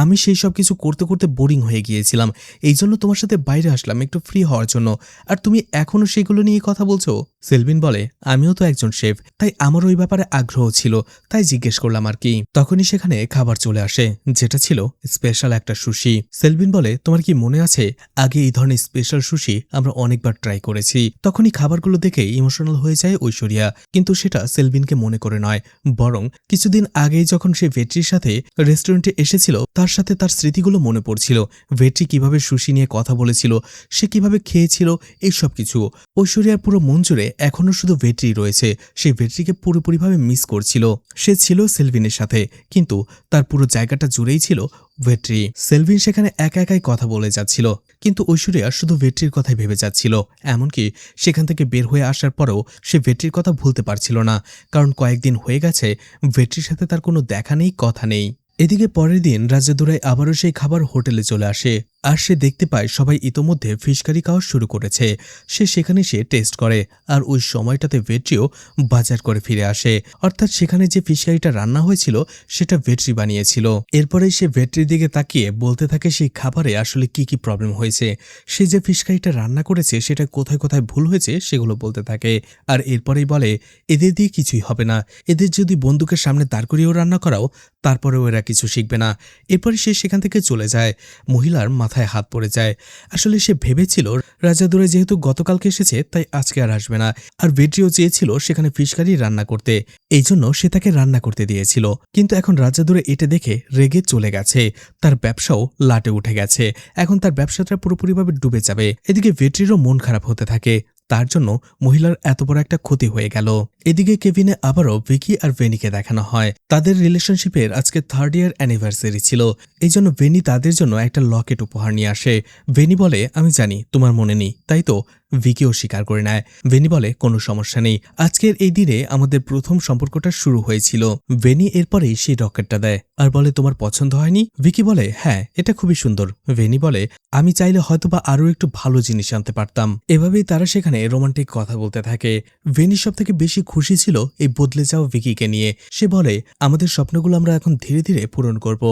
আমি সেই সব কিছু করতে করতে বোরিং হয়ে গিয়েছিলাম, এই জন্য তোমার সাথে বাইরে আসলাম একটু ফ্রি হওয়ার জন্য, আর তুমি এখনো সেগুলো নিয়ে কথা বলছো। সেলভিন বলে, আমিও তো একজন শেফ, তাই আমার ওই ব্যাপারে আগ্রহ ছিল, তাই জিজ্ঞেস করলাম আর কি। তখনই সেখানে খাবার চলে আসে, যেটা ছিল স্পেশাল একটা সুশি। সেলভিন বলে, তোমার কি মনে আছে আগে এই ধরনের স্পেশাল সুশি আমরা অনেকবার ট্রাই করেছি? তখনই খাবারগুলো দেখে ইমোশনাল হয়ে যায় ঐশ্বরিয়া, কিন্তু সেটা সেলভিনকে মনে করে নয়, বরং কিছুদিন আগেই যখন সে ভেট্রির সাথে রেস্টুরেন্টে এসেছিল তার সাথে তার স্মৃতিগুলো মনে পড়ছিল। ভেট্রি কিভাবে সুশি নিয়ে কথা বলেছিল, সে কিভাবে খেয়েছিল, এইসব কিছু। ঐশ্বরিয়ার পুরো মন জুড়ে এখনো শুধু ভেট্রি রয়েছে, সে ভেট্রিকে পুরোপুরিভাবে মিস করছিল। সে ছিল সেলভিনের সাথে, কিন্তু তার পুরো জায়গাটা জুড়েই ছিল ভেট্রি। সেলভিন সেখানে একা একাই কথা বলে যাচ্ছিল, কিন্তু ঐশ্বরিয়া শুধু ভেট্রির কথাই ভেবে যাচ্ছিল। এমনকি সেখান থেকে বের হয়ে আসার পরেও সে ভেট্রির কথা ভুলতে পারছিল না, কারণ কয়েকদিন হয়ে গেছে ভেট্রির সাথে তার কোনো দেখা নেই, কথা নেই। এদিকে পরের দিন রাজাদুরাই আবারও সেই খাবার হোটেলে চলে আসে, আর সে দেখতে পায় সবাই ইতোমধ্যে ফিশ কারি খাওয়া শুরু করেছে। সে সেখানে সে টেস্ট করে, আর ওই সময়টাতে ভেট্রিও বাজার করে ফিরে আসে। অর্থাৎ সেখানে যে ফিশ কারিটা রান্না হয়েছিল সেটা ভেট্রি বানিয়েছিল। এরপরেই সে ভেট্রির দিকে তাকিয়ে বলতে থাকে সেই খাবারে আসলে কি কি প্রবলেম হয়েছে। সে যে ফিশ কারিটা রান্না করেছে সেটা কোথায় কোথায় ভুল হয়েছে সেগুলো বলতে থাকে, আর এরপরেই বলে, এদের দিয়ে কিছুই হবে না, এদের যদি বন্দুকের সামনে দাঁড় করিয়েও রান্না করাও তারপরেও এরা কিছু শিখবে না। এরপরে সে সেখান থেকে চলে যায়। মহিলার মাথায় হাত পড়ে যায়। আসলে সে ভেবেছিল রাজাদুরাই যেহেতু গতকালকে এসেছে তাই আজকে আর আসবে না, আর ভেট্রিও চেয়েছিল সেখানে ফিশ কারি রান্না করতে, এই জন্য সে তাকে রান্না করতে দিয়েছিল। কিন্তু এখন রাজাদুরাই এটা দেখে রেগে চলে গেছে, তার ব্যবসাও লাটে উঠে গেছে, এখন তার ব্যবসাটা পুরোপুরিভাবে ডুবে যাবে। এদিকে ভেট্রিরও মন খারাপ হতে থাকে, তার জন্য মহিলার এত বড় একটা ক্ষতি হয়ে গেল। এদিকে কেভিনে আবারও ভিকি আর ভেনিকে দেখানো হয়। তাদের রিলেশনশিপের আজকে 3rd ইয়ার অ্যানিভার্সারি ছিল, এই জন্য ভেনি তাদের জন্য একটা লকেট উপহার নিয়ে আসে। ভেনি বলে, আমি জানি তোমার মনে নেই, তাই তো? ভিকিও স্বীকার করে নেয়। ভেনি বলে, কোনো সমস্যা নেই, আজকের এই দিনে আমাদের প্রথম সম্পর্কটা শুরু হয়েছিল। ভেনি এরপরেই সেই রকেটটা দেয় আর বলে, তোমার পছন্দ হয়নি? ভিকি বলে, হ্যাঁ, এটা খুবই সুন্দর। ভেনি বলে, আমি চাইলে হয়তোবা আরও একটু ভালো জিনিস আনতে পারতাম। এভাবেই তারা সেখানে রোমান্টিক কথা বলতে থাকে। ভেনি সব থেকে বেশি খুশি ছিল এই বদলে যাওয়া ভিকিকে নিয়ে। সে বলে, আমাদের স্বপ্নগুলো আমরা এখন ধীরে ধীরে পূরণ করব,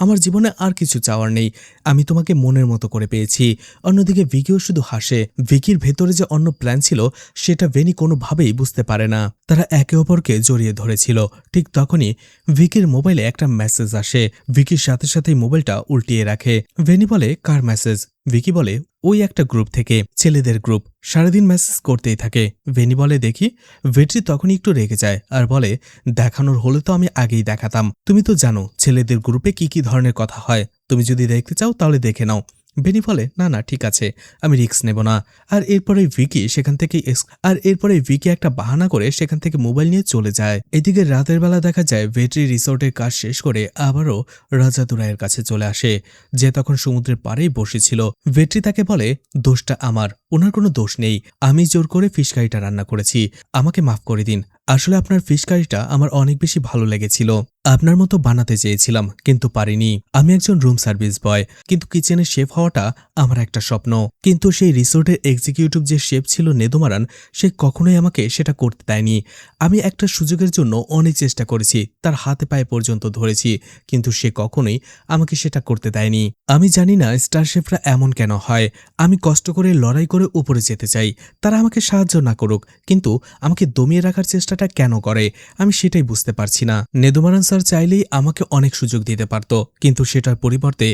আমার জীবনে আর কিছু চাওয়ার নেই, আমি তোমাকে মনের মতো করে পেয়েছি। অন্যদিকে ভিকিও শুধু হাসে। ভিকির ভেতরে যে অন্য প্ল্যান ছিল সেটা ভেনি কোনোভাবেই বুঝতে পারে না। তারা একে অপরকে জড়িয়ে ধরেছিল। ঠিক তখনই ভিকির মোবাইলে একটা মেসেজ আসে। ভিকির সাথে সাথেই মোবাইলটা উল্টিয়ে রাখে। ভেনি বলে, কার মেসেজ? ভিকি বলে, ওই একটা গ্রুপ থেকে, ছেলেদের গ্রুপ, সারাদিন মেসেজ করতেই থাকে। ভেনি বলে, দেখি। ভেট্রি তখনই একটু রেগে যায় আর বলে, দেখানোর হলে তো আমি আগেই দেখাতাম, তুমি তো জানো ছেলেদের গ্রুপে কি কি ধরনের কথা হয়, তুমি যদি দেখতে চাও তাহলে দেখে নাও। ভেনি বলে, না না, ঠিক আছে, আমি রিস্ক নেব না। আর এরপরে ভিকি একটা বাহানা করে সেখান থেকে মোবাইল নিয়ে চলে যায়। এদিকে রাতের বেলা দেখা যায় ভেট্রি রিসোর্টের কাজ শেষ করে আবারও রাজাদুরাইয়ের কাছে চলে আসে, যে তখন সমুদ্রের পাড়েই বসেছিল। ভেট্রি তাকে বলে, দোষটা আমার, ওনার কোনো দোষ নেই, আমি জোর করে ফিশ কারিটা রান্না করেছি, আমাকে মাফ করে দিন। আসলে আপনার ফিশ কারিটা আমার অনেক বেশি ভালো লেগেছিল, আপনার মতো বানাতে চেয়েছিলাম কিন্তু পারিনি। আমি একজন রুম সার্ভিস বয়, কিন্তু কিচেনের শেফ হওয়াটা আমার একটা স্বপ্ন। কিন্তু সেই রিসোর্টের এক্সিকিউটিভ যে শেফ ছিল নেদুমারান, সে কখনোই আমাকে সেটা করতে দেয়নি। আমি একটা সুযোগের জন্য অনেক চেষ্টা করেছি, তার হাতে পায়ে পর্যন্ত ধরেছি, কিন্তু সে কখনোই আমাকে সেটা করতে দেয়নি। আমি জানি না স্টার শেফরা এমন কেন হয়। আমি কষ্ট করে লড়াই করে উপরে যেতে চাই, তারা আমাকে সাহায্য না করুক, কিন্তু আমাকে দমিয়ে রাখার চেষ্টাটা কেন করে আমি সেটাই বুঝতে পারছি না। নেদুমারান স্যার চাইলেই আমাকে অনেক সুযোগ দিতে পারত, কিন্তু সেটার পরিবর্তে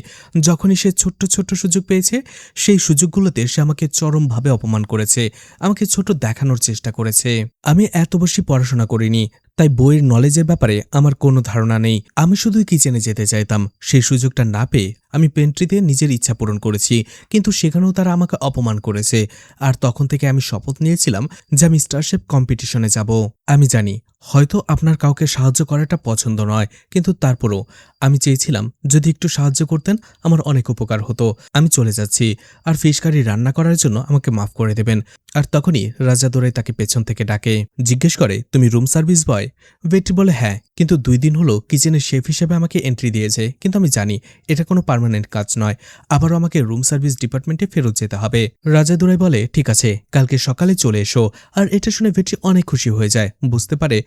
যখনই সে ছোট্ট ছোট্ট সুযোগ পেয়েছে সেই সুযোগগুলোতে সে আমাকে চরমভাবে অপমান করেছে, আমাকে ছোট দেখানোর চেষ্টা করেছে। আমি এত বেশি পড়াশোনা করিনি, তাই বইয়ের নলেজের ব্যাপারে আমার কোনো ধারণা নেই। আমি শুধুই কিচেনে যেতে চাইতাম, সেই সুযোগটা না পেয়ে আমি পেন্ট্রিতে নিজের ইচ্ছা পূরণ করেছি, কিন্তু সেখানেও তারা আমাকে অপমান করেছে। আর তখন থেকে আমি শপথ নিয়েছিলাম যে আমি স্টারশেফ কম্পিটিশনে যাব। আমি জানি হয়তো আপনার কাউকে সাহায্য করাটা পছন্দ নয়, কিন্তু তারপরও আমি চেয়েছিলাম যদি একটু সাহায্য করতেন আমার অনেক উপকার হতো। আমি চলে যাচ্ছি, আর ফিশ কারি রান্না করার জন্য আমাকে মাফ করে দেবেন। আর তখনই রাজা দোরাই তাকে পেছন থেকে ডাকে, জিজ্ঞেস করে, তুমি রুম সার্ভিস বয়? ভেট্রি বলে, হ্যাঁ, কিন্তু 2 দিন হলো কিচেনের শেফ হিসেবে আমাকে এন্ট্রি দিয়েছে, কিন্তু আমি জানি এটা কোনো পার্মানেন্ট কাজ নয়। আবারও আমাকে রুম সার্ভিস ডিপার্টমেন্টে ফেরত যেতে হবে। রাজা দোরাই বলে, ঠিক আছে, কালকে সকালে চলে এসো। আর এটা শুনে ভেট্রি অনেক খুশি হয়ে যায়, বুঝতে পারে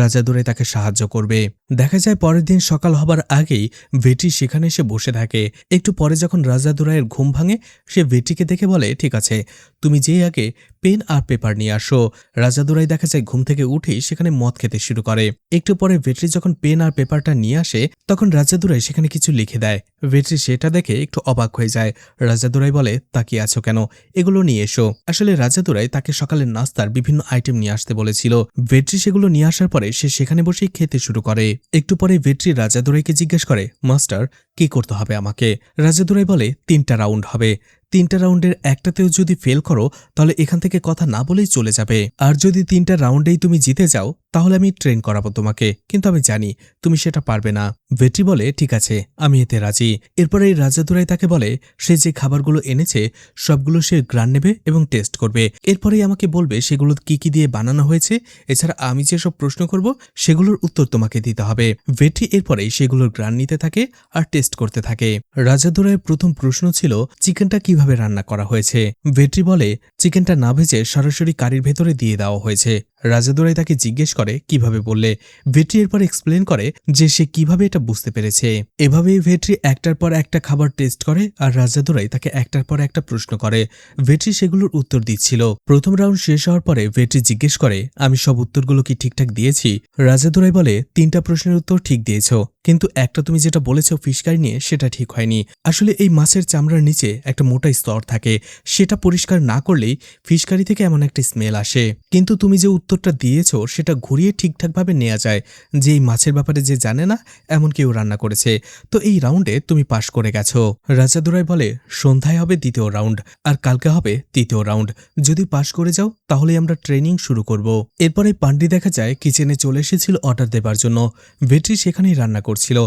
রাজা দোরাই তাকে সাহায্য করবে। দেখা যায় পরের দিন সকাল হবার আগেই ভেট্রি সেখানে এসে বসে থাকে। একটু পরে যখন রাজা দোরাইয়ের ঘুম ভাঙে, সে ভেট্রিকে দেখে বলে, ঠিক আছে, তুমি যেই আগে পেন আর পেপার নিয়ে আসো। রাজা দোরাই দেখা যায় ঘুম থেকে উঠেই সেখানে মদ খেতে শুরু করে। একটু পরে ভেট্রি যখন পেন আর পেপারটা নিয়ে আসে, তখন রাজা দোরাই সেখানে কিছু লিখে দেয়। ভেট্রি সেটা দেখে একটু অবাক হয়ে যায়। রাজা দোরাই বলে, তাকিয়ে আছো কেন, এগুলো নিয়ে এসো। আসলে রাজা দোরাই তাকে সকালের নাস্তার বিভিন্ন আইটেম নিয়ে আসতে বলেছিল। ভেট্রি সেগুলো নিয়ে আসার পরে সে সেখানে বসেই খেতে শুরু করে। একটু পরে ভেট্রি রাজা দোরাইকে জিজ্ঞেস করে, মাস্টার, কি করতে হবে আমাকে? রাজা দোরাই বলে, 3টা রাউন্ড হবে। 3টা রাউন্ডের একটাতেও যদি ফেল করো তাহলে এখান থেকে কথা না বলেই চলে যাবে। আর যদি 3টা রাউন্ডেই তুমি জিতে যাও তাহলে আমি ট্রেন করাবো তোমাকে, কিন্তু আমি জানি তুমি সেটা পারবে না। ভেট্রি বলে, ঠিক আছে, আমি এতে রাজি। এরপরে এই রাজা দোরাই তাকে বলে সে যে খাবারগুলো এনেছে সবগুলো সে গ্রান নেবে এবং টেস্ট করবে। এরপরেই আমাকে বলবে সেগুলো কি কি দিয়ে বানানো হয়েছে। এছাড়া আমি যেসব প্রশ্ন করব সেগুলোর উত্তর তোমাকে দিতে হবে। ভেট্রি এরপরেই সেগুলোর গ্রান নিতে থাকে আর টেস্ট করতে থাকে। রাজা দোরাইয়ের প্রথম প্রশ্ন ছিল চিকেনটা কিভাবে রান্না করা হয়েছে। ভেট্রি বলে, চিকেনটা না ভেজে সরাসরি কারির ভেতরে দিয়ে দেওয়া হয়েছে। রাজা দোরাই তাকে জিজ্ঞেস করে, কিভাবে বললে? ভেট্রি এরপর এক্সপ্লেন করে যে সে কিভাবে এটা বুঝতে পেরেছে। এভাবেই ভেট্রি একটার পর একটা খাবার টেস্ট করে আর রাজা দোরাই তাকে একটার পর একটা প্রশ্ন করে। ভেট্রি সেগুলোর উত্তর দিচ্ছিল। প্রথম রাউন্ড শেষ হওয়ার পরে ভেট্রি জিজ্ঞেস করে, আমি সব উত্তরগুলো কি ঠিকঠাক দিয়েছি? রাজা দোরাই বলে, 3টা প্রশ্নের উত্তর ঠিক দিয়েছ, কিন্তু একটা তুমি যেটা বলেছ ফিশ কারি নিয়ে সেটা ঠিক হয়নি। আসলে এই মাছের চামড়ার নিচে একটা মোটা স্তর থাকে, সেটা পরিষ্কার না করলেই ফিশ কারি থেকে এমন একটা স্মেল আসে। কিন্তু তুমি যে উত্তরটা দিয়েছ সেটা ঘুরিয়ে ঠিকঠাকভাবে নেওয়া যায় যে এই মাছের ব্যাপারে যে জানে না এমন কেউ রান্না করেছে। তো এই রাউন্ডে তুমি পাশ করে গেছো। রাজা দোরাই বলে, সন্ধ্যায় হবে 2য় রাউন্ড আর কালকে হবে 3য় রাউন্ড। যদি পাশ করে যাও তাহলে আমরা ট্রেনিং শুরু করব। এরপরে পান্ডি দেখা যায় কিচেনে চলে এসেছিল অর্ডার দেবার জন্য। ভেট্রি সেখানেই রান্না করছিল।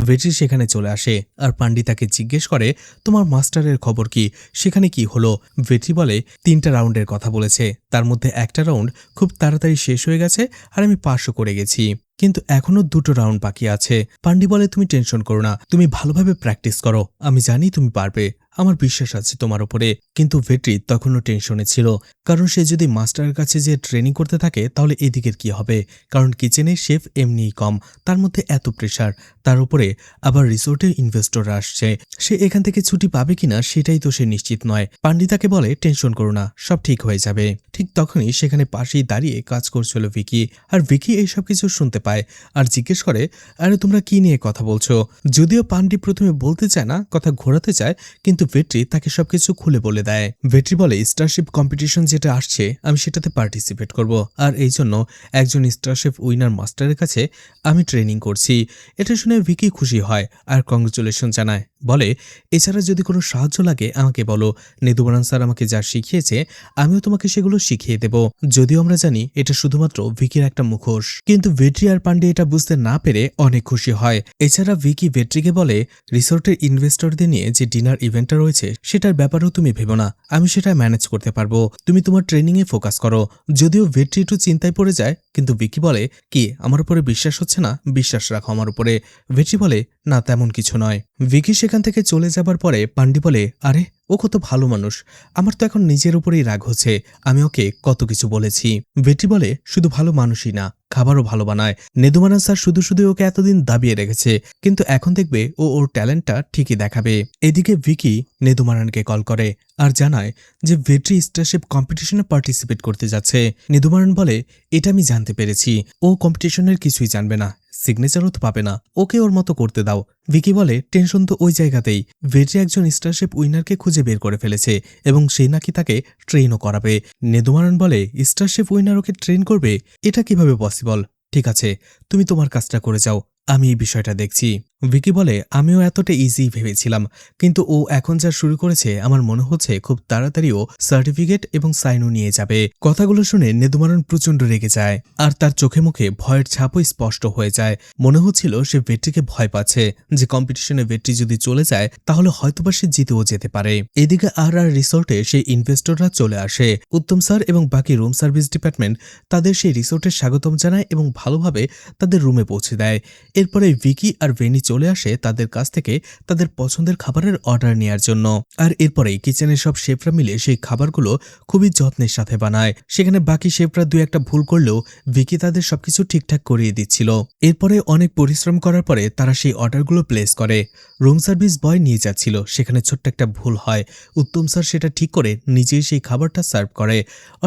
ভেট্রি সেখানে চলে আসে আর পান্ডি তাকে জিজ্ঞেস করে, তোমার মাস্টারের খবর কি, সেখানে কি হলো? ভেট্রি বলে, 3টা রাউন্ডের কথা বলেছে, তার মধ্যে একটা রাউন্ড খুব তাড়াতাড়ি শেষ হয়ে গেছে আর আমি পাশও করে গেছি, কিন্তু এখনো 2টো রাউন্ড বাকি আছে। পান্ডি বলে, তুমি টেনশন করো না, তুমি ভালোভাবে প্র্যাকটিস করো, আমি জানি তুমি পারবে, আমার বিশ্বাস আছে তোমার উপরে। কিন্তু ভেট্রি তখনও টেনশনে ছিল, কারণ সে যদি মাস্টারের কাছে যে ট্রেনিং করতে থাকে তাহলে এদিকের কি হবে, কারণ কিচেনে শেফ এমনিই কম, তার মধ্যে এত প্রেশার, তার উপরে আবার রিসোর্টে ইনভেস্টর আসছে, সে এখান থেকে ছুটি পাবে কিনা সেটাই তো সে নিশ্চিত নয়। পান্ডি তাকে বলে, টেনশন করো না, সব ঠিক হয়ে যাবে। ঠিক তখনই সেখানে পাশেই দাঁড়িয়ে কাজ করছিল ভিকি, আর ভিকি এইসব কিছু শুনতে পায় আর জিজ্ঞেস করে, আরে তোমরা কি নিয়ে কথা বলছো? যদিও পান্ডি প্রথমে বলতে চায় না, কথা ঘোরাতে চায়, কিন্তু ভেট্রি তাকে সবকিছু খুলে বলে দেয়। ভেট্রি বলে, স্টারশিপ কম্পিটিশন যেটা আসছে আমি সেটাতে পার্টিসিপেট করব, আর এই জন্য একজন স্টারশেফ উইনার মাস্টারের কাছে আমি ট্রেনিং করছি। এটা শুনে ভিকি খুশি হয় আর কংগ্রেচুলেশন জানায়, বলে, এছাড়া যদি কোনো সাহায্য লাগে আমাকে বলো, নেদুবারান স্যার আমাকে যা শিখিয়েছে আমিও তোমাকে সেগুলো শিখিয়ে দেব। যদিও আমরা জানি এটা শুধুমাত্র ভিকির একটা মুখোশ, কিন্তু ভেট্রি আর পান্ডে এটা বুঝতে না পেরে অনেক খুশি হয়। এছাড়া ভিকি ভেট্রিকে বলে, রিসোর্টের ইনভেস্টরদের নিয়ে যে ডিনার ইভেন্টটা রয়েছে সেটার ব্যাপারেও তুমি ভেবো না, আমি সেটা ম্যানেজ করতে পারবো, তুমি তোমার ট্রেনিং এ ফোকাস করো। যদিও ভেট্রি একটু চিন্তায় পড়ে যায়, কিন্তু ভিকি বলে, কি আমার উপরে বিশ্বাস হচ্ছে না? বিশ্বাস রাখো আমার উপরে। ভেট্রি বলে, না তেমন কিছু নয়। ভিকি সেখান থেকে চলে যাবার পরে পান্ডি বলে, আরে ও কত ভালো মানুষ, আমার তো এখন নিজের উপরেই রাগ হচ্ছে, আমি ওকে কত কিছু বলেছি। ভেট্রি বলে, শুধু ভালো মানুষই না, খাবারও ভালো বানায়। নেদুমারান স্যার শুধু শুধু ওকে এতদিন দাবিয়ে রেখেছে, কিন্তু এখন দেখবে ও ওর ট্যালেন্টটা ঠিকই দেখাবে। এদিকে ভিকি নেদুমারানকে কল করে আর জানায় যে ভেট্রি স্টারশিপ কম্পিটিশনে পার্টিসিপেট করতে যাচ্ছে। নেদুমারান বলে, এটা আমি জানতে পেরেছি, ও কম্পিটিশনের কিছুই জানবে না, সিগনেচারও তো পাবে না, ওকে ওর মতো করতে দাও। ভিকি বলে, টেনশন তো ওই জায়গাতেই, ভেট্রি একজন স্টারশিপ উইনারকে খুঁজে বের করে ফেলেছে এবং সেই নাকি তাকে ট্রেনও করাবে। নেদুমারান বলে, স্টারশিপ উইনার ওকে ট্রেন করবে? এটা কিভাবে পসিবল? ঠিক আছে, তুমি তোমার কাজটা করে যাও, আমি এই বিষয়টা দেখছি। ভিকি বলে, আমিও এতটা ইজি ভেবেছিলাম, কিন্তু ও এখন যা শুরু করেছে আমার মনে হচ্ছে খুব তাড়াতাড়ি ও সার্টিফিকেট এবং সাইনও নিয়ে যাবে। কথাগুলো শুনে নেদুমারন প্রচন্ড রেগে যায়, আর তার চোখে মুখে ভয়ের ছাপও স্পষ্ট হয়ে যায়। মনে হচ্ছিল সে ভেট্রিকে ভয় পাচ্ছে, যে কম্পিটিশনে ভেট্রি যদি চলে যায় তাহলে হয়তোবা সে জিতেও যেতে পারে। এদিকে আর রিসোর্টে সেই ইনভেস্টররা চলে আসে। উত্তম স্যার এবং বাকি রুম সার্ভিস ডিপার্টমেন্ট তাদের সেই রিসোর্টে স্বাগতম জানায় এবং ভালোভাবে তাদের রুমে পৌঁছে দেয়। এরপরে ভিকি আর ভেনি চলে আসে তাদের কাছ থেকে তাদের পছন্দের খাবারের অর্ডার নেওয়ার জন্য। আর এরপরেই কিচেনের সব শেফরা মিলে সেই খাবারগুলো খুবই যত্নের সাথে বানায়। সেখানে বাকি শেফরা দুই একটা ভুল করলেও ভিকি তাদের সবকিছু ঠিকঠাক করিয়ে দিচ্ছিল। এরপরে অনেক পরিশ্রম করার পরে তারা সেই অর্ডারগুলো প্লেস করে। রুম সার্ভিস বয় নিয়ে যাচ্ছিল, সেখানে ছোট্ট একটা ভুল হয়। উত্তম স্যার সেটা ঠিক করে নিজেই সেই খাবারটা সার্ভ করে।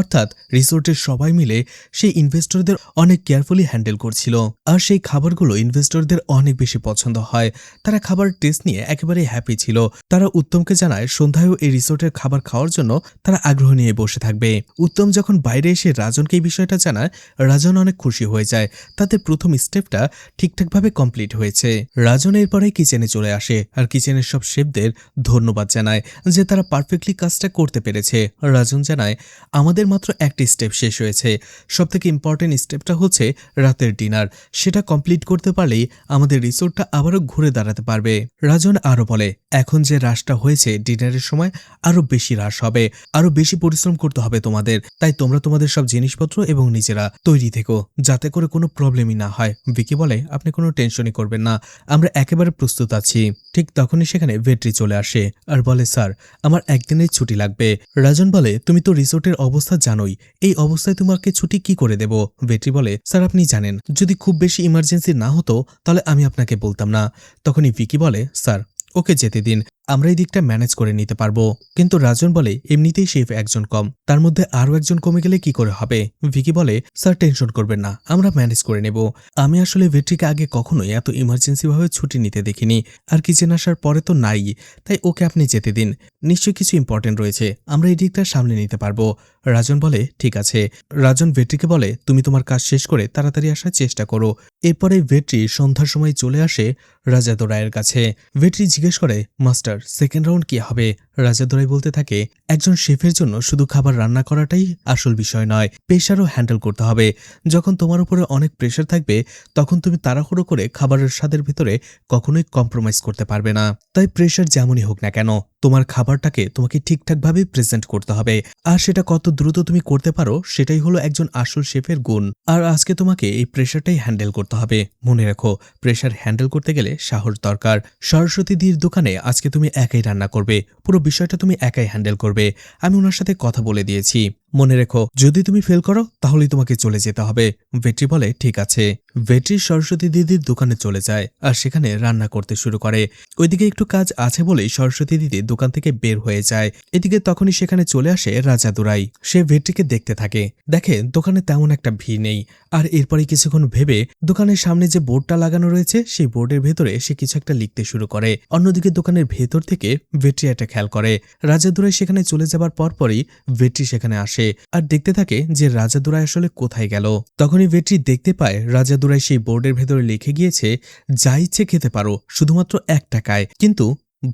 অর্থাৎ রিসোর্টের সবাই মিলে সেই ইনভেস্টরদের অনেক কেয়ারফুলি হ্যান্ডেল করছিল। আর সেই খাবারগুলো ইনভেস্টরদের অনেক বেশি পছন্দ হয়। তারা খাবার টেস্ট নিয়ে একেবারে হ্যাপি ছিল। তারা উত্তমকে জানায় সন্ধ্যায়ও এই রিসোর্টের খাবার খাওয়ার জন্য তারা আগ্রহ নিয়ে বসে থাকবে। উত্তম যখন বাইরে এসে রাজনকে এই বিষয়টা জানায়, রাজন অনেক খুশি হয়ে যায়। তাদের প্রথম স্টেপটা ঠিকঠাকভাবে কমপ্লিট হয়েছে। রাজন এরপরে কিচেনে চলে আসে আর কিচেনের সব শেফদের ধন্যবাদ জানায় যে তারা পারফেক্টলি কাজটা করতে পেরেছে। রাজন জানায়, আমাদের মাত্র একটা স্টেপ শেষ হয়েছে। সবথেকে ইম্পর্টেন্ট স্টেপটা হচ্ছে রাতের ডিনার। সেটা কমপ্লিট করতে পারলেই আমাদের রিসোর্টটা আবারও ঘুরে দাঁড়াতে পারবে। রাজন আরো বলে, এখন যে হ্রাসটা হয়েছে ডিনারের সময় আরো বেশি হ্রাস হবে, আরো বেশি পরিশ্রম করতে হবে তোমাদের। তাই তোমরা তোমাদের সব জিনিসপত্র এবং নিজেরা তৈরি থেকো, যাতে করে কোনো প্রবলেমই না হয়। ভিকি বলে, আপনি কোনো টেনশনই করবেন না, আমরা একেবারে প্রস্তুত আছি। ঠিক তখনই সেখানে ভেট্রি চলে আসে আর বলে, স্যার আমার একদিনের ছুটি লাগবে। রাজন বলে, তুমি তো রিসোর্টের অবস্থা জানোই, এই অবস্থায় তোমাকে ছুটি কি করে দেব? ভেট্রি বলে, স্যার আপনি জানেন যদি খুব বেশি ইমার্জেন্সি না হতো তাহলে আমি আপনাকে বলতাম না। তখনই ভিকি বলে, স্যার ওকে যেতে দিন, আমরা এই দিকটা ম্যানেজ করে নিতে পারবো। কিন্তু রাজন বলে, এমনিতেই শেফ একজন কম, তার মধ্যে আরো একজন কমে গেলে কি করে হবে? ভিকি বলে, স্যার টেনশন করবেন না, আমরা ম্যানেজ করে নেব। আমি আসলে ভেট্রিকে আগে কখনোই এত ইমার্জেন্সি ভাবে ছুটি নিতে দেখিনি, আর কিচেন আসার পরে তো নাই। তাই ওকে আপনি যেতে দিন, নিশ্চয়ই কিছু ইম্পর্টেন্ট রয়েছে, আমরা এই দিকটা সামলে নিতে পারবো। রাজন বলে, ঠিক আছে। রাজন ভেট্রিকে বলে, তুমি তোমার কাজ শেষ করে তাড়াতাড়ি আসার চেষ্টা করো। এরপরে ভেট্রি সন্ধ্যার সময় চলে আসে রাজাদোরাইয়ের কাছে। ভেট্রি জিজ্ঞেস করে, মাস্টার সেকেন্ড রাউন্ড কি হবে? রাজাদোরাই বলতে থাকে, একজন শেফের জন্য শুধু খাবার রান্না করাটাই আসল বিষয় নয়, প্রেশারও হ্যান্ডেল করতে হবে। যখন তোমার উপরে অনেক প্রেশার থাকবে তখন তুমি তাড়াহুড়ো করে খাবারের স্বাদের ভেতরে কখনোই কম্প্রোমাইজ করতে পারবে না। তাই প্রেশার যেমনই হোক না কেন, তোমার খাবারটাকে তোমাকে ঠিকঠাকভাবে প্রেজেন্ট করতে হবে। আর সেটা কত দ্রুত তুমি করতে পারো সেটাই হলো একজন আসল শেফের গুণ। আর আজকে তোমাকে এই প্রেশারটাই হ্যান্ডেল করতে হবে। মনে রাখো, প্রেশার হ্যান্ডেল করতে গেলে সাহস দরকার। সরস্বতী দির দোকানে আজকে তুমি একাই রান্না করবে, পুরো বিষয়টা তুমি একাই হ্যান্ডেল করবে। আমি ওনার সাথে কথা বলে দিয়েছি। মনে রেখো, যদি তুমি ফেল করো তাহলেই তোমাকে চলে যেতে হবে। ভেট্রি বলে, ঠিক আছে। ভেট্রি সরস্বতী দিদির দোকানে চলে যায় আর সেখানে রান্না করতে শুরু করে। ওইদিকে একটু কাজ আছে বলেই সরস্বতী দিদি দোকান থেকে বের হয়ে যায়। এদিকে তখনই সেখানে চলে আসে রাজাদুরাই। সে ভেট্রিকে দেখতে থাকে, দেখে দোকানে তেমন একটা ভিড় নেই। আর এরপরে কিছুক্ষণ ভেবে দোকানের সামনে যে বোর্ডটা লাগানো রয়েছে সেই বোর্ডের ভেতরে সে কিছু একটা লিখতে শুরু করে। অন্যদিকে দোকানের ভেতর থেকে ভেট্রি এটা খেয়াল করে। রাজাদুরাই সেখানে চলে যাবার পরপরই ভেট্রি সেখানে আসে আর দেখতে থাকে যে রাজাদুরাই আসলে কোথায় গেল। তখনই ভেট্রি দেখতে পায় রাজাদুরাই সেই বোর্ডের ভেতরে লিখে গিয়েছে, যা ইচ্ছে খেতে পারো, শুধুমাত্র 1 টাকায়, কিন্তু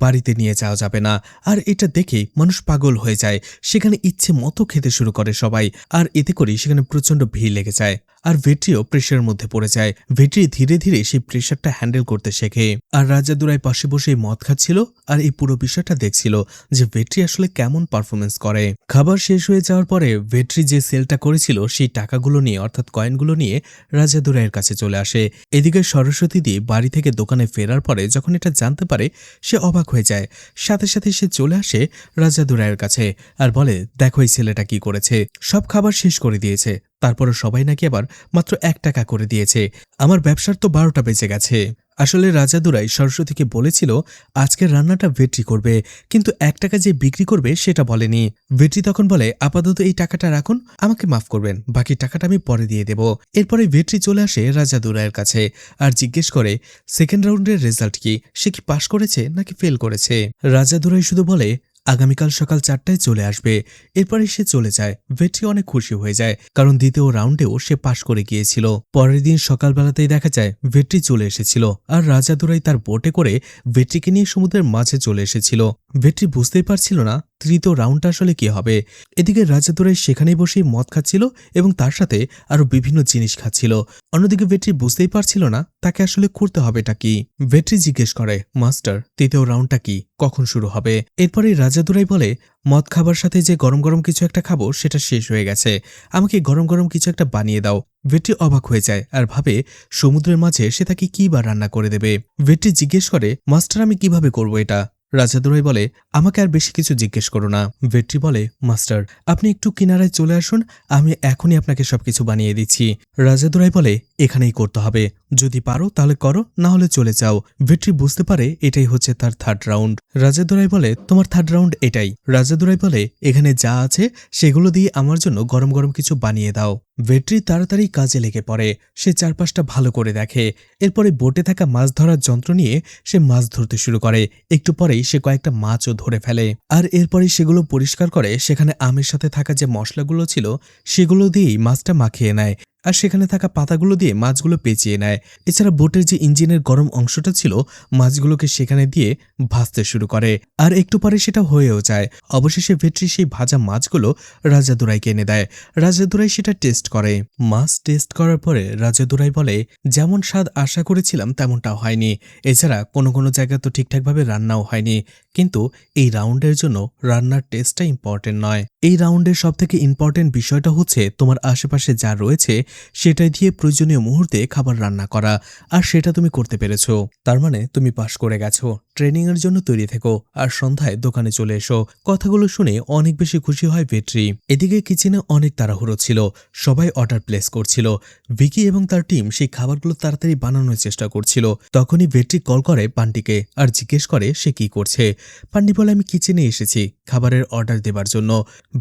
বাড়িতে নিয়ে যাওয়া যাবে না। আর এটা দেখে মানুষ পাগল হয়ে যায়। সেখানে ইচ্ছে মতো খেতে শুরু করে সবাই, আর এতে করে সেখানে প্রচন্ড ভিড় লেগে যায়। আর ভেট্রিও প্রেশারের মধ্যে পড়ে যায়। ভেট্রি ধীরে ধীরে সেই প্রেশারটা হ্যান্ডেল করতে শেখে। আর রাজাদুরাই পাশে বসে মদ খাচ্ছিল আর এই পুরো বিষয়টা দেখছিল যে ভেট্রি আসলে কেমন পারফরমেন্স করে। খাবার শেষ হয়ে যাওয়ার পরে ভেট্রি যে সেলটা করেছিল সেই টাকাগুলো নিয়ে, অর্থাৎ কয়েনগুলো নিয়ে রাজাদুরাইয়ের কাছে চলে আসে। এদিকে সরস্বতী দি বাড়ি থেকে দোকানে ফেরার পরে যখন এটা জানতে পারে সে অবাক হয়ে যায়। সাথে সাথে সে চলে আসে রাজাদুরাইয়ের কাছে আর বলে, দেখো এই ছেলেটা কি করেছে, সব খাবার শেষ করে দিয়েছে, তারপরও সবাই নাকি আবার মাত্র 1 টাকা করে দিয়েছে। আমার ব্যবসার তো 12টা বেজে গেছে। আসলে রাজাদুরাই সরস্বতীকে বলেছিল আজকের রান্নাটা ভেট্রি করবে, কিন্তু 1 টাকা যে বিক্রি করবে সেটা বলেনি। ভেট্রি তখন বলে, আপাতত এই টাকাটা রাখুন, আমাকে মাফ করবেন, বাকি টাকাটা আমি পরে দিয়ে দেব। এরপরে ভেট্রি চলে আসে রাজাদুরাইয়ের কাছে আর জিজ্ঞেস করে, সেকেন্ড রাউন্ডের রেজাল্ট কি, সে কি পাশ করেছে নাকি ফেল করেছে? রাজাদুরাই শুধু বলে, আগামীকাল সকাল 4টায় চলে আসবে। এরপরে সে চলে যায়। ভেট্রি অনেক খুশি হয়ে যায়, কারণ দ্বিতীয় রাউন্ডেও সে পাশ করে গিয়েছিল। পরের দিন সকালবেলাতেই দেখা যায় ভেট্রি চলে এসেছিল, আর রাজাদুরাই তার বোটে করে ভেট্রিকে নিয়ে সমুদ্রের মাঝে চলে এসেছিল। ভেট্রি বুঝতেই পারছিল না তৃতীয় রাউন্ডটা আসলে কি হবে। এদিকে রাজাদুরাই সেখানেই বসেই মদ খাচ্ছিল এবং তার সাথে আরো বিভিন্ন জিনিস খাচ্ছিল। অন্যদিকে ভেট্রি বুঝতেই পারছিল না তাকে আসলে করতে হবেটা কি। ভেট্রি জিজ্ঞেস করে, মাস্টার, তৃতীয় রাউন্ডটা কি, কখন শুরু হবে? এরপরে রাজাদুরাই বলে, মদ খাবার সাথে যে গরম গরম কিছু একটা খাবো সেটা শেষ হয়ে গেছে, আমাকে গরম গরম কিছু একটা বানিয়ে দাও। ভেট্রি অবাক হয়ে যায় আর ভাবে সমুদ্রের মাঝে সে তাকে কি বা রান্না করে দেবে। ভেট্রি জিজ্ঞেস করে, মাস্টার, আমি কিভাবে করব এটা? রাজাদুরাই বলে, আমাকে আর বেশি কিছু জিজ্ঞেস করো না। ভেট্রি বলে, মাস্টার, আপনি একটু কিনারায় চলে আসুন, আমি এখনই আপনাকে সবকিছু বানিয়ে দিচ্ছি। রাজাদুরাই বলে, এখানেই করতে হবে, যদি পারো তাহলে করো, না হলে চলে যাও। ভেট্রি বুঝতে পারে এটাই হচ্ছে তার থার্ড রাউন্ড। রাজাদুরাই বলে, তোমার থার্ড রাউন্ড এটাই। রাজাদুরাই বলে, এখানে যা আছে সেগুলো দিয়ে আমার জন্য গরম গরম কিছু বানিয়ে দাও। ভেট্রি তাড়াতাড়ি কাজে লেগে পড়ে। সে চারপাশটা ভালো করে দেখে। এরপরে বোটে থাকা মাছ ধরার যন্ত্র নিয়ে সে মাছ ধরতে শুরু করে। একটু পরেই সে কয়েকটা মাছও ধরে ফেলে, আর এরপরে সেগুলো পরিষ্কার করে সেখানে আমের সাথে থাকা যে মশলাগুলো ছিল সেগুলো দিয়েই মাছটা মাখিয়ে নেয়, আর সেখানে থাকা পাতাগুলো দিয়ে মাছগুলো পেঁচিয়ে নেয়। এছাড়া বোটের যে ইঞ্জিনের গরম অংশটা ছিল মাছগুলোকে সেখানে দিয়ে ভাজতে শুরু করে, আর একটু পরে সেটা হয়েও যায়। অবশেষে ভেট্রি সেই ভাজা মাছগুলো রাজাদুরাইকে এনে দেয়। রাজাদুরাই সেটা টেস্ট করে। মাছ টেস্ট করার পরে রাজাদুরাই বলে, যেমন স্বাদ আশা করেছিলাম তেমনটাও হয়নি। এছাড়া কোনো কোনো জায়গা তো ঠিকঠাকভাবে রান্নাও হয়নি। কিন্তু এই রাউন্ডের জন্য রান্নার টেস্টটা ইম্পর্টেন্ট নয়। এই রাউন্ডের সবথেকে ইম্পর্টেন্ট বিষয়টা হচ্ছে তোমার আশেপাশে যা রয়েছে সেটাই দিয়ে প্রয়োজনীয় মুহূর্তে খাবার রান্না করা, আর সেটা তুমি করতে পেরেছো। তার মানে তুমি পাশ করে গেছো। ট্রেনিং এর জন্য তৈরি থেকো, আর সন্ধ্যায় দোকানে চলে এসো। কথাগুলো শুনে অনেক বেশি খুশি হয় ভেট্রি। এদিকে কিচেনে অনেক তাড়াহুড়ো ছিল, সবাই অর্ডার প্লেস করছিল। ভিকি এবং তার টিম সেই খাবারগুলো তাড়াতাড়ি বানানোর চেষ্টা করছিল। তখনই ভেট্রি কল করে পান্ডিকে আর জিজ্ঞেস করে সে কি করছে। পান্ডি বলে, আমি কিচেনে এসেছি খাবারের অর্ডার দেবার জন্য।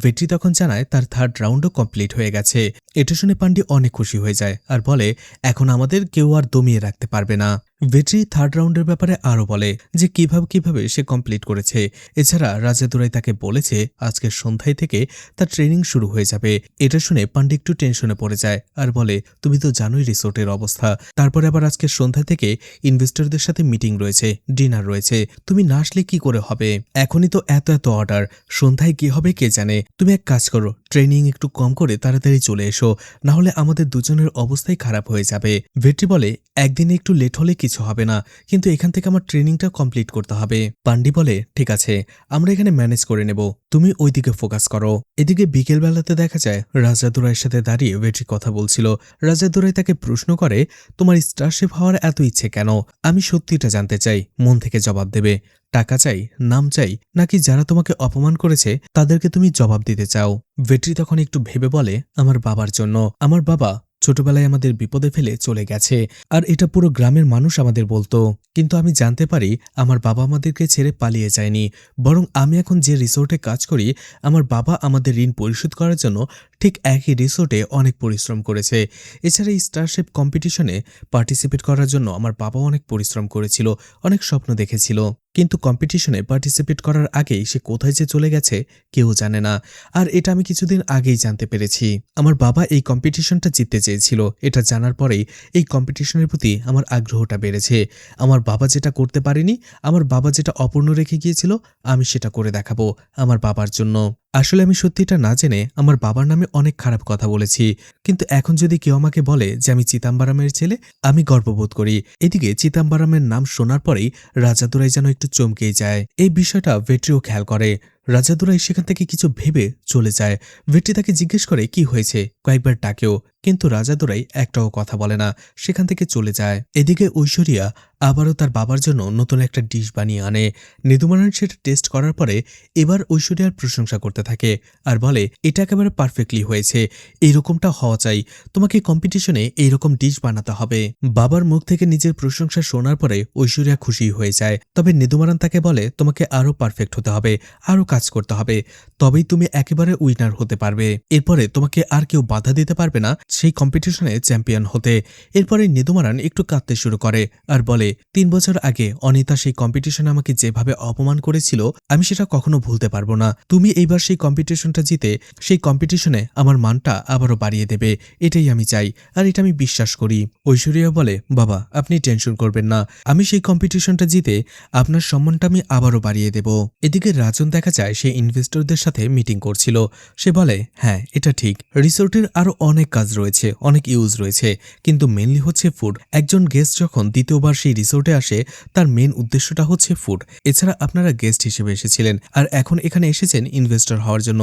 ভেট্রি তখন জানায় তার থার্ড রাউন্ডও কমপ্লিট হয়ে গেছে। এটা শুনে পান্ডি অনেক খুশি হয়ে যায় আর বলে, এখন আমাদের কেউ আর দমিয়ে রাখতে পারবে না। ভেট্রি থার্ড রাউন্ডের ব্যাপারে আরও বলে যে কিভাবে সে কমপ্লিট করেছে। এছাড়া রাজাদুরাই তাকে বলেছে আজকের সন্ধ্যায় থেকে তার ট্রেনিং শুরু হয়ে যাবে। এটা শুনে পান্ডি একটু টেনশনে পড়ে যায় আর বলে, তুমি তো জানোই রিসোর্টের অবস্থা, তারপরে আবার আজকের সন্ধ্যা থেকে ইনভেস্টরদের সাথে মিটিং রয়েছে, ডিনার রয়েছে, তুমি না আসলে কি করে হবে? এখনই তো এত এত অর্ডার, সন্ধ্যায় কি হবে কে জানে। তুমি এক কাজ করো, ট্রেনিং একটু কম করে তাড়াতাড়ি চলে এসো, না হলে আমাদের দুজনের অবস্থাই খারাপ হয়ে যাবে। ভেট্রি বলে, একদিনে একটু লেট হলে কিছু হবে না, কিন্তু এখান থেকে আমার ট্রেনিংটা কমপ্লিট করতে হবে। পান্ডি বলে, ঠিক আছে, আমরা এখানে ম্যানেজ করে নেব, তুমি ওইদিকে ফোকাস করো। এদিকে বিকেলবেলাতে দেখা যায় রাজাদুরাইয়ের সাথে দাঁড়িয়ে ভেট্রি কথা বলছিল। রাজাদুরাই তাকে প্রশ্ন করে, তোমার স্টারশেফ হওয়ার এত ইচ্ছে কেন? আমি সত্যিটা জানতে চাই, মন থেকে জবাব দেবে। টাকা চাই, নাম চাই, নাকি যারা তোমাকে অপমান করেছে তাদেরকে তুমি জবাব দিতে চাও? ভেট্রি তখন একটু ভেবে বলে, আমার বাবার জন্য। আমার বাবা ছোটবেলায় আমাদের বিপদে ফেলে চলে গেছে, আর এটা পুরো গ্রামের মানুষ আমাদের বলতো। কিন্তু আমি জানতে পারি আমার বাবা আমাদেরকে ছেড়ে পালিয়ে যায়নি, বরং আমি এখন যে রিসোর্টে কাজ করি আমার বাবা আমাদের ঋণ পরিশোধ করার জন্য ঠিক একই রিসোর্টে অনেক পরিশ্রম করেছে। এছাড়া এই স্টারশেপ কম্পিটিশনে পার্টিসিপেট করার জন্য আমার বাবাও অনেক পরিশ্রম করেছিল, অনেক স্বপ্ন দেখেছিল। কিন্তু কম্পিটিশনে পার্টিসিপেট করার আগেই সে কোথায় যে চলে গেছে কেউ জানে না। আর এটা আমি কিছুদিন আগেই জানতে পেরেছি। আমার বাবা এই কম্পিটিশনটা জিততে চেয়েছিল, এটা জানার পরেই এই কম্পিটিশনের প্রতি আমার আগ্রহটা বেড়েছে। আমার বাবা যেটা করতে পারেনি, আমার বাবা যেটা অপূর্ণ রেখে গিয়েছিল, আমি সেটা করে দেখাবো আমার বাবার জন্য। আসলে আমি সত্যিটা না জেনে আমার বাবার নামে অনেক খারাপ কথা বলেছি, কিন্তু এখন যদি কেউ আমাকে বলে যে আমি চিদাম্বরমের ছেলে, আমি গর্ববোধ করি। এদিকে চিদাম্বরমের নাম শোনার পরেই রাজাদুরাই যেন একটু চমকেই যায়। এই বিষয়টা ভেট্রিও খেয়াল করে। রাজাদুরাই সেখান থেকে কিছু ভেবে চলে যায়। ভেট্রি তাকে জিজ্ঞেস করে কি হয়েছে, কয়েকবার ডাকেও, কিন্তু রাজাদুরাই একটাও কথা বলে না, সেখান থেকে চলে যায়। এদিকে ঐশ্বরিয়া আবারও তার বাবার জন্য নতুন একটা ডিশ বানিয়ে আনে। নিদুমারান সেটা টেস্ট করার পরে এবার ঐশ্বরিয়ার প্রশংসা করতে থাকে আর বলে, এটা একেবারে পারফেক্টলি হয়েছে, এইরকমটা হওয়া চাই, তোমাকে কম্পিটিশনে এইরকম ডিশ বানাতে হবে। বাবার মুখ থেকে নিজের প্রশংসা শোনার পরে ঐশ্বরিয়া খুশি হয়ে যায়। তবে নিদুমারান তাকে বলে, তোমাকে আরো পারফেক্ট হতে হবে, আরো কাজ করতে হবে, তবেই তুমি একেবারে উইনার হতে পারবে। এরপরে তোমাকে আর কেউ বাধা দিতে পারবে না সেই কম্পিটিশনে চ্যাম্পিয়ন হতে। এরপরে নেদুমারান একটু কাঁদতে শুরু করে আর বলে, 3 বছর আগে অনিতা সেই কম্পিটিশনে আমাকে যেভাবে অপমান করেছিল আমি সেটা কখনো ভুলতে পারবো না। তুমি এইবার সেই কম্পিটিশনটা জিতে সেই কম্পিটিশনে আমার মানটা আবারও বাড়িয়ে দেবে, এটাই আমি চাই আর এটা আমি বিশ্বাস করি। ঐশ্বরিয়া বলে, বাবা আপনি টেনশন করবেন না, আমি সেই কম্পিটিশনটা জিতে আপনার সম্মানটা আমি আবারও বাড়িয়ে দেব। এদিকে রাজন দেখা যায় সে ইনভেস্টরদের সাথে মিটিং করছিল। সে বলে, হ্যাঁ এটা ঠিক, রিসোর্টের আরো অনেক কাজ রয়েছে, অনেক ইউজ রয়েছে, কিন্তু মেনলি হচ্ছে ফুড। একজন গেস্ট যখন দ্বিতীয়বার সেই রিসোর্টে আসে তার মেন উদ্দেশ্যটা হচ্ছে ফুড। এছাড়া আপনারা গেস্ট হিসেবে এসেছিলেন আর এখন এখানে এসেছেন ইনভেস্টর হওয়ার জন্য,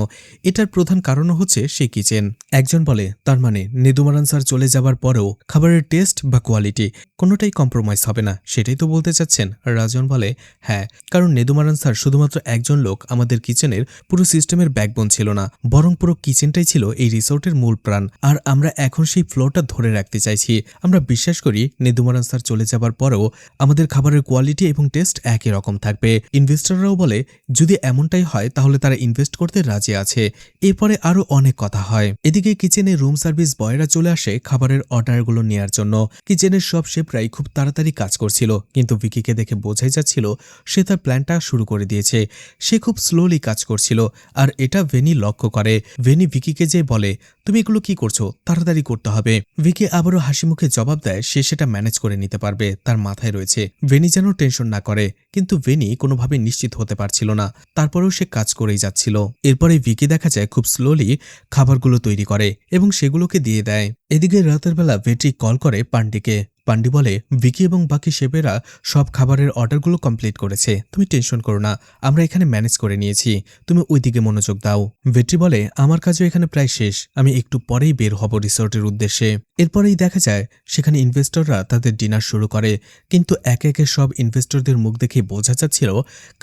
এটার প্রধান কারণও হচ্ছে সেই কিচেন। একজন বলে, তার মানে নেদুমারান স্যার চলে যাবার পরেও খাবারের টেস্ট বা কোয়ালিটি কোনোটাই কম্প্রোমাইজ হবে না, সেটাই তো বলতে চাচ্ছেন? রাজন বলে, হ্যাঁ, কারণ নেদুমারান স্যার শুধুমাত্র একজন লোক আমাদের কিচেনের পুরো সিস্টেমের ব্যাকবোন ছিল না, বরং পুরো কিচেনটাই ছিল এই রিসোর্টের মূল প্রাণ। আর আমরা এখন সেই ফ্লোটা ধরে রাখতে চাইছি। আমরা বিশ্বাস করি নেদুমারান স্যার চলে যাবার পরেও আমাদের খাবারের কোয়ালিটি এবং টেস্ট একই রকম থাকবে। ইনভেস্টররাও বলে, যদি এমনটাই হয় তাহলে তারা ইনভেস্ট করতে রাজি আছে। এরপরে আরো অনেক কথা হয়। এদিকে কিচেনে রুম সার্ভিস বয়রা চলে আসে খাবারের অর্ডারগুলো নেয়ার জন্য। কিচেনের সব শেফরাই খুব তাড়াতাড়ি কাজ করছিল, কিন্তু ভিকিকে দেখে বোঝাই যাচ্ছিল সে তার প্ল্যানটা শুরু করে দিয়েছে। সে খুব স্লোলি কাজ করছিল আর এটা ভেনি লক্ষ্য করে। ভেনি ভিকিকে যে বলে, তুমি এগুলো কি করছো, তাড়াতাড়ি করতে হবে। ভিকি আবারও হাসি মুখে জবাব দেয় সে সেটা ম্যানেজ করে নিতে পারবে, তার মাথায় রয়েছে। ভেনি যেন টেনশন না করে, কিন্তু ভেনি কোনোভাবে নিশ্চিত হতে পারছিল না, তারপরেও সে কাজ করেই যাচ্ছিল। এরপরে ভিকি দেখা যায় খুব স্লোলি খাবারগুলো তৈরি করে এবং সেগুলোকে দিয়ে দেয়। এদিকে রাতের বেলা ভেট্রি কল করে পান্ডিকে। পান্ডি বলে, ভিকি এবং বাকি শেফেরা সব খাবারের অর্ডারগুলো কমপ্লিট করেছে, তুমি টেনশন করো না, আমরা এখানে ম্যানেজ করে নিয়েছি, তুমি ওইদিকে মনোযোগ দাও। ভেট্রি বলে, আমার কাজও এখানে প্রায় শেষ, আমি একটু পরেই বের হব রিসোর্টের উদ্দেশ্যে। এরপরেই দেখা যায় সেখানে ইনভেস্টররা তাদের ডিনার শুরু করে, কিন্তু একে একে সব ইনভেস্টরদের মুখ দেখে বোঝা যাচ্ছিল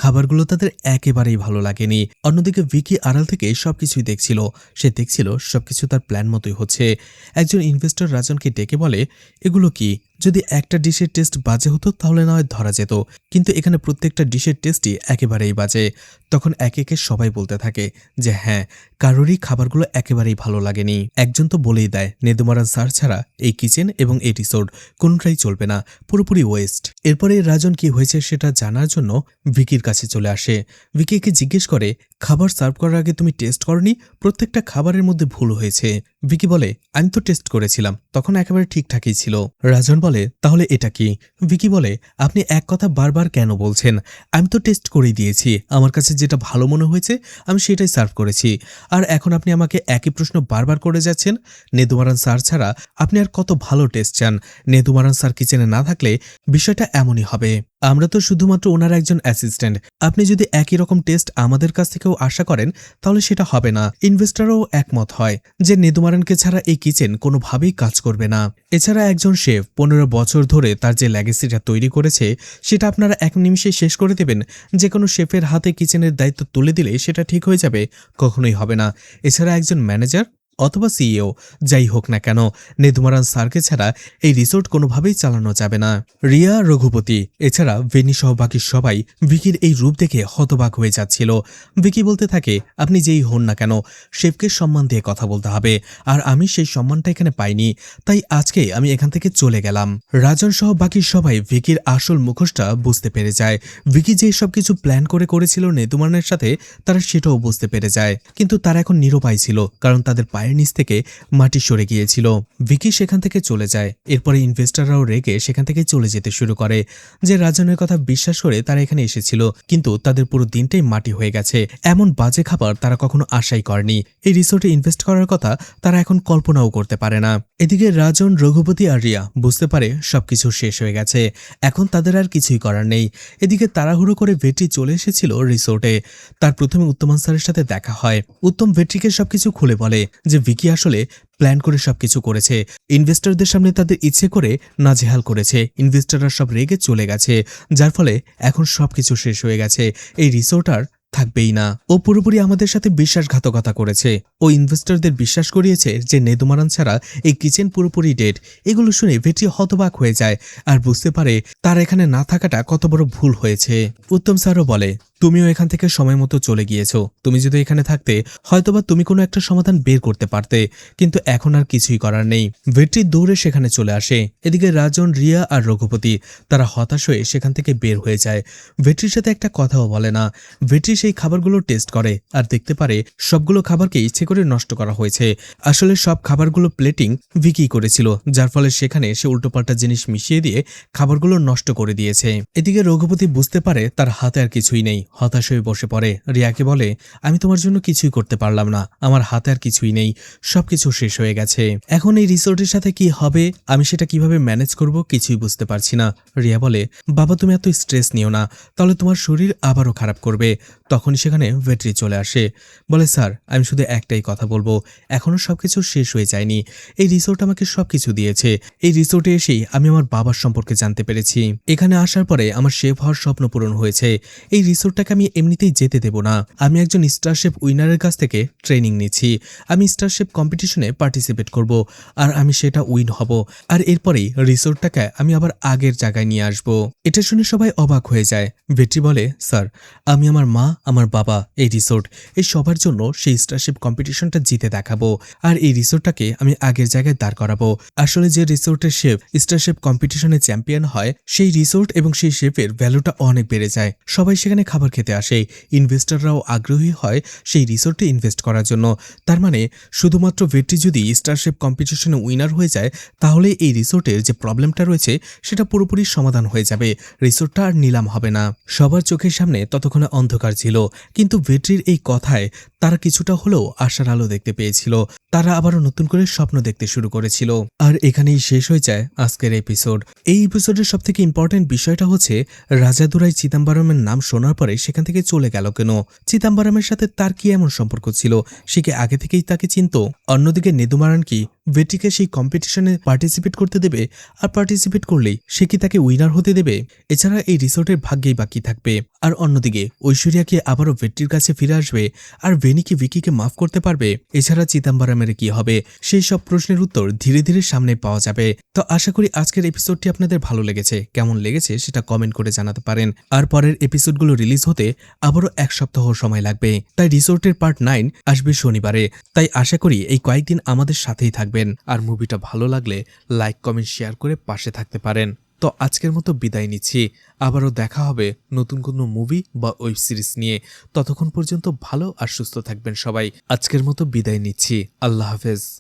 খাবারগুলো তাদের একেবারেই ভালো লাগেনি। অন্যদিকে ভিকি আড়াল থেকে সবকিছুই দেখছিল, সে দেখছিল সবকিছু তার প্ল্যান মতোই হচ্ছে। একজন ইনভেস্টর রাজনকে ডেকে বলে, এগুলো কি? যদি একটা ডিশের টেস্ট বাজে হতো তাহলে না হয় ধরা যেত, কিন্তু এখানে প্রত্যেকটা ডিশের টেস্টই একেবারেই বাজে। তখন একে একে সবাই বলতে থাকে যে হ্যাঁ, কারোরই খাবারগুলো একেবারেই ভালো লাগেনি। একজন তো বলেই দেয় নেদুমারান স্যার ছাড়া এই কিচেন এবং এই রিসোর্ট কোনোটাই চলবে না, পুরোপুরি ওয়েস্ট। এরপরে রাজন কি হয়েছে সেটা জানার জন্য ভিকির কাছে চলে আসে। ভিকিকে জিজ্ঞেস করে, খাবার সার্ভ করার আগে তুমি টেস্ট করনি? প্রত্যেকটা খাবারের মধ্যে ভুল হয়েছে। ভিকি বলে, আমি তো টেস্ট করেছিলাম, তখন একেবারে ঠিকঠাকই ছিল। রাজন বলে, তাহলে এটা কি? ভিকি বলে, আপনি এক কথা বারবার কেন বলছেন? আমি তো টেস্ট করেই দিয়েছি, আমার কাছে যেটা ভালো মনে হয়েছে আমি সেটাই সার্ভ করেছি, আর এখন আপনি আমাকে একই প্রশ্ন বারবার করে যাচ্ছেন। নেদুমারান স্যার ছাড়া আপনি আর কত ভালো টেস্ট চান? নেদুমারান স্যার কিচেনে না থাকলে বিষয়টা এমনই হবে। আমরা তো শুধুমাত্র ওনার একজন অ্যাসিস্ট্যান্ট, আপনি যদি একই রকম টেস্ট আমাদের কাছ থেকেও আশা করেন তাহলে সেটা হবে না। ইনভেস্টরও একমত হয় যে নেদুমারানকে ছাড়া এই কিচেন কোনোভাবেই কাজ করবে না। এছাড়া একজন শেফ 15 বছর ধরে তার যে লেগেসিটা তৈরি করেছে সেটা আপনারা এক নিমিষে শেষ করে দেবেন? যে কোনো শেফের হাতে কিচেনের দায়িত্ব তুলে দিলে সেটা ঠিক হয়ে যাবে? কখনোই হবে না। এছাড়া একজন ম্যানেজার অথবা সিইও যাই হোক না কেন, নেদুমারান স্যারকে ছাড়া এই রিসোর্ট কোনোভাবেই চালানো যাবে না। রিয়া, রঘুপতি এছাড়া ভেনি সহ বাকি সবাই ভিকির এই রূপ দেখে হতবাক হয়ে যাচ্ছিল। ভিকি বলতে থাকে, আপনি যেই হন না কেন শেফকে সম্মান দিয়ে কথা বলতে হবে, আর আমি সেই সম্মানটা এখানে পাইনি, তাই আজকে আমি এখান থেকে চলে গেলাম। রাজন সহ বাকি সবাই ভিকির আসল মুখোশটা বুঝতে পেরে যায়। ভিকি যে সব কিছু প্ল্যান করেছিল নেদুমারানের সাথে তারা সেটাও বুঝতে পেরে যায়, কিন্তু তারা এখন নিরুপায় ছিল, কারণ তাদের পায়ের নিচ থেকে মাটি সরে গিয়েছিল। ভিকি সেখান থেকে চলে যায়। এরপরে ইনভেস্টররাও রেগে সেখান থেকে চলে যেতে শুরু করে যে রাজনের কথা বিশ্বাস করে তারা এখানে এসেছিল, কিন্তু তাদের পুরো দিনটাই মাটি হয়ে গেছে। এমন বাজে খাবার তারা কখনো আশাই করেনি। এই রিসোর্টে ইনভেস্ট করার কথা তারা এখন কল্পনাও করতে পারে না। এদিকে রাজন, রঘুপতি আর রিয়া বুঝতে পারে সবকিছু শেষ হয়ে গেছে, এখন তাদের আর কিছুই করার নেই। এদিকে তাড়াহুড়ো করে ভেট্রি চলে এসেছিল রিসোর্টে। তার প্রথমে উত্তমান স্যারের সাথে দেখা হয়। উত্তম ভেট্রিকে সবকিছু খুলে বলে যে ভিকি আসলে প্ল্যান করে সবকিছু করেছে, ইনভেস্টরদের সামনে তাদের ইচ্ছে করে নাজেহাল করেছে। ইনভেস্টররা সব রেগে চলে গেছে, যার ফলে এখন সবকিছু শেষ হয়ে গেছে। এই রিসোর্ট আর থাকবেই না। ও পুরোপুরি আমাদের সাথে বিশ্বাসঘাতকতা করেছে। ও ইনভেস্টরদের বিশ্বাস করিয়েছে যে নেদুমারান ছাড়া এই কিচেন পুরোপুরি ডেড। এগুলো শুনে ভেট্রি হতবাক হয়ে যায় আর বুঝতে পারে তার এখানে না থাকাটা কত বড় ভুল হয়েছে। উত্তম স্যারও বলে, তুমিও এখান থেকে সময় মতো চলে গিয়েছো। তুমি যদি এখানে থাকতে হয়তোবা তুমি কোনো একটা সমাধান বের করতে পারতে, কিন্তু এখন আর কিছুই করার নেই। ভেট্রি দৌড়ে সেখানে চলে আসে। এদিকে রাজন, রিয়া আর রঘুপতি তারা হতাশ হয়ে সেখান থেকে বের হয়ে যায়। ভেট্রির সাথে একটা কথাও বলে না। ভেট্রি সেই খাবারগুলো টেস্ট করে আর দেখতে পারে সবগুলো খাবারকে ইচ্ছে করে নষ্ট করা হয়েছে। আসলে সব খাবারগুলো প্লেটিং ভিকি করেছিল, যার ফলে সেখানে সে উল্টোপাল্টা জিনিস মিশিয়ে দিয়ে খাবারগুলো নষ্ট করে দিয়েছে। এদিকে রঘুপতি বুঝতে পারে তার হাতে আর কিছুই নেই, হতাশ হয়ে বসে পড়ে। রিয়াকে বলে, আমি তোমার জন্য কিছুই করতে পারলাম না, আমার হাতে আর কিছুই নেই, সবকিছু শেষ হয়ে গেছে। এখন এই রিসোর্টের সাথে কি হবে, আমি সেটা কিভাবে ম্যানেজ করব কিছুই বুঝতে পারছি না। রিয়া বলে, বাবা তুমি এত স্ট্রেস নিও না, তাহলে তোমার শরীর আবারও খারাপ করবে। তখনই সেখানে ভেটরি চলে আসে। বলে, স্যার আমি শুধু একটাই কথা বলবো, এখনো সবকিছু শেষ হয়ে যায়নি। এই রিসোর্ট আমাকে সবকিছু দিয়েছে। এই রিসোর্টে এসেই আমি আমার বাবার সম্পর্কে জানতে পেরেছি। এখানে আসার পরে আমার শেফ হওয়ার স্বপ্ন পূরণ হয়েছে। এই রিসোর্টটাকে আমি এমনিতেই যেতে দেব না। আমি একজন স্টারশেফ উইনারের কাছ থেকে ট্রেনিং নিচ্ছি। আমি স্টারশেফ কম্পিটিশনে পার্টিসিপেট করব আর আমি সেটা উইন হব। আর এরপরেই রিসোর্টটাকে আমি আবার আগের জায়গায় নিয়ে আসব। এটা শুনে সবাই অবাক হয়ে যায়। ভেটরি বলে, স্যার আমি আমার মা, আমার বাবা, এই রিসোর্ট, এই সবার জন্য সেই স্টারশেফ কম্পিটিশনটা জিতে দেখাবো আর এই রিসোর্টটাকে আমি আগের জায়গায় দাঁড় করাবো। আসলে যে রিসোর্টের শেফ স্টারশেফ কম্পিটিশনে চ্যাম্পিয়ন হয়, সেই রিসোর্ট এবং সেই শেফের ভ্যালুটা অনেক বেড়ে যায়। সবাই সেখানে খাবার খেতে আসে। ইনভেস্টররাও আগ্রহী হয় সেই রিসোর্টে ইনভেস্ট করার জন্য। তার মানে শুধুমাত্র ভেটরি যদি স্টারশেফ কম্পিটিশনে উইনার হয়ে যায়, তাহলে এই রিসোর্টের যে প্রবলেমটা রয়েছে সেটা পুরোপুরি সমাধান হয়ে যাবে। রিসোর্টটা আর নিলাম হবে না। সবার চোখের সামনে ততক্ষণে অন্ধকার ছিল, কিন্তু ভেটরির এই কথায় তারা কিছুটা হলেও আশার আলো দেখতে পেয়েছিল। তারা আবারও নতুন করে স্বপ্ন দেখতে শুরু করেছিল। আর এখানেই শেষ হয়ে যায় আজকের এপিসোড। এই এপিসোডের সবথেকে ইম্পর্টেন্ট বিষয়টা হচ্ছে, রাজাদুরাই চিদাম্বরমের নাম শোনার পরে সেখান থেকে চলে গেল কেন? চিদাম্বরমের সাথে তার কি এমন সম্পর্ক ছিল? সে কি আগে থেকেই তাকে চিনত? অন্যদিকে নেদুমারান কি ভেট্রিকে সেই কম্পিটিশনে পার্টিসিপেট করতে দেবে? আর পার্টিসিপেট করলেই সে কি তাকে উইনার হতে দেবে? এছাড়া এই রিসোর্টের ভাগ্যেই বাকি থাকবে। আর অন্যদিকে ঐশ্বরিয়া কি আবারও ভেট্রির কাছে ফিরে আসবে? আর ভেনি কি ভিকিকে মাফ করতে পারবে? এছাড়া চিদাম্বরমের কি হবে? সেই সব প্রশ্নের উত্তর ধীরে ধীরে সামনে পাওয়া যাবে। তো আশা করি আজকের এপিসোডটি আপনাদের ভালো লেগেছে। কেমন লেগেছে সেটা কমেন্ট করে জানাতে পারেন। আর পরের এপিসোডগুলো রিলিজ হতে আবারও 1 সপ্তাহ সময় লাগবে। তাই রিসোর্টের পার্ট 9 আসবে শনিবারে। তাই আশা করি এই কয়েকদিন আমাদের সাথেই থাকবেন। আর মুভিটা ভালো লাগলে লাইক, কমেন্ট, শেয়ার করে পাশে থাকতে পারেন। তো আজকের মতো বিদায় নিচ্ছি। আবারও দেখা হবে নতুন কোনো মুভি বা ওয়েব সিরিজ নিয়ে। ততক্ষণ পর্যন্ত ভালো আর সুস্থ থাকবেন সবাই। আজকের মতো বিদায় নিচ্ছি। আল্লাহ হাফেজ।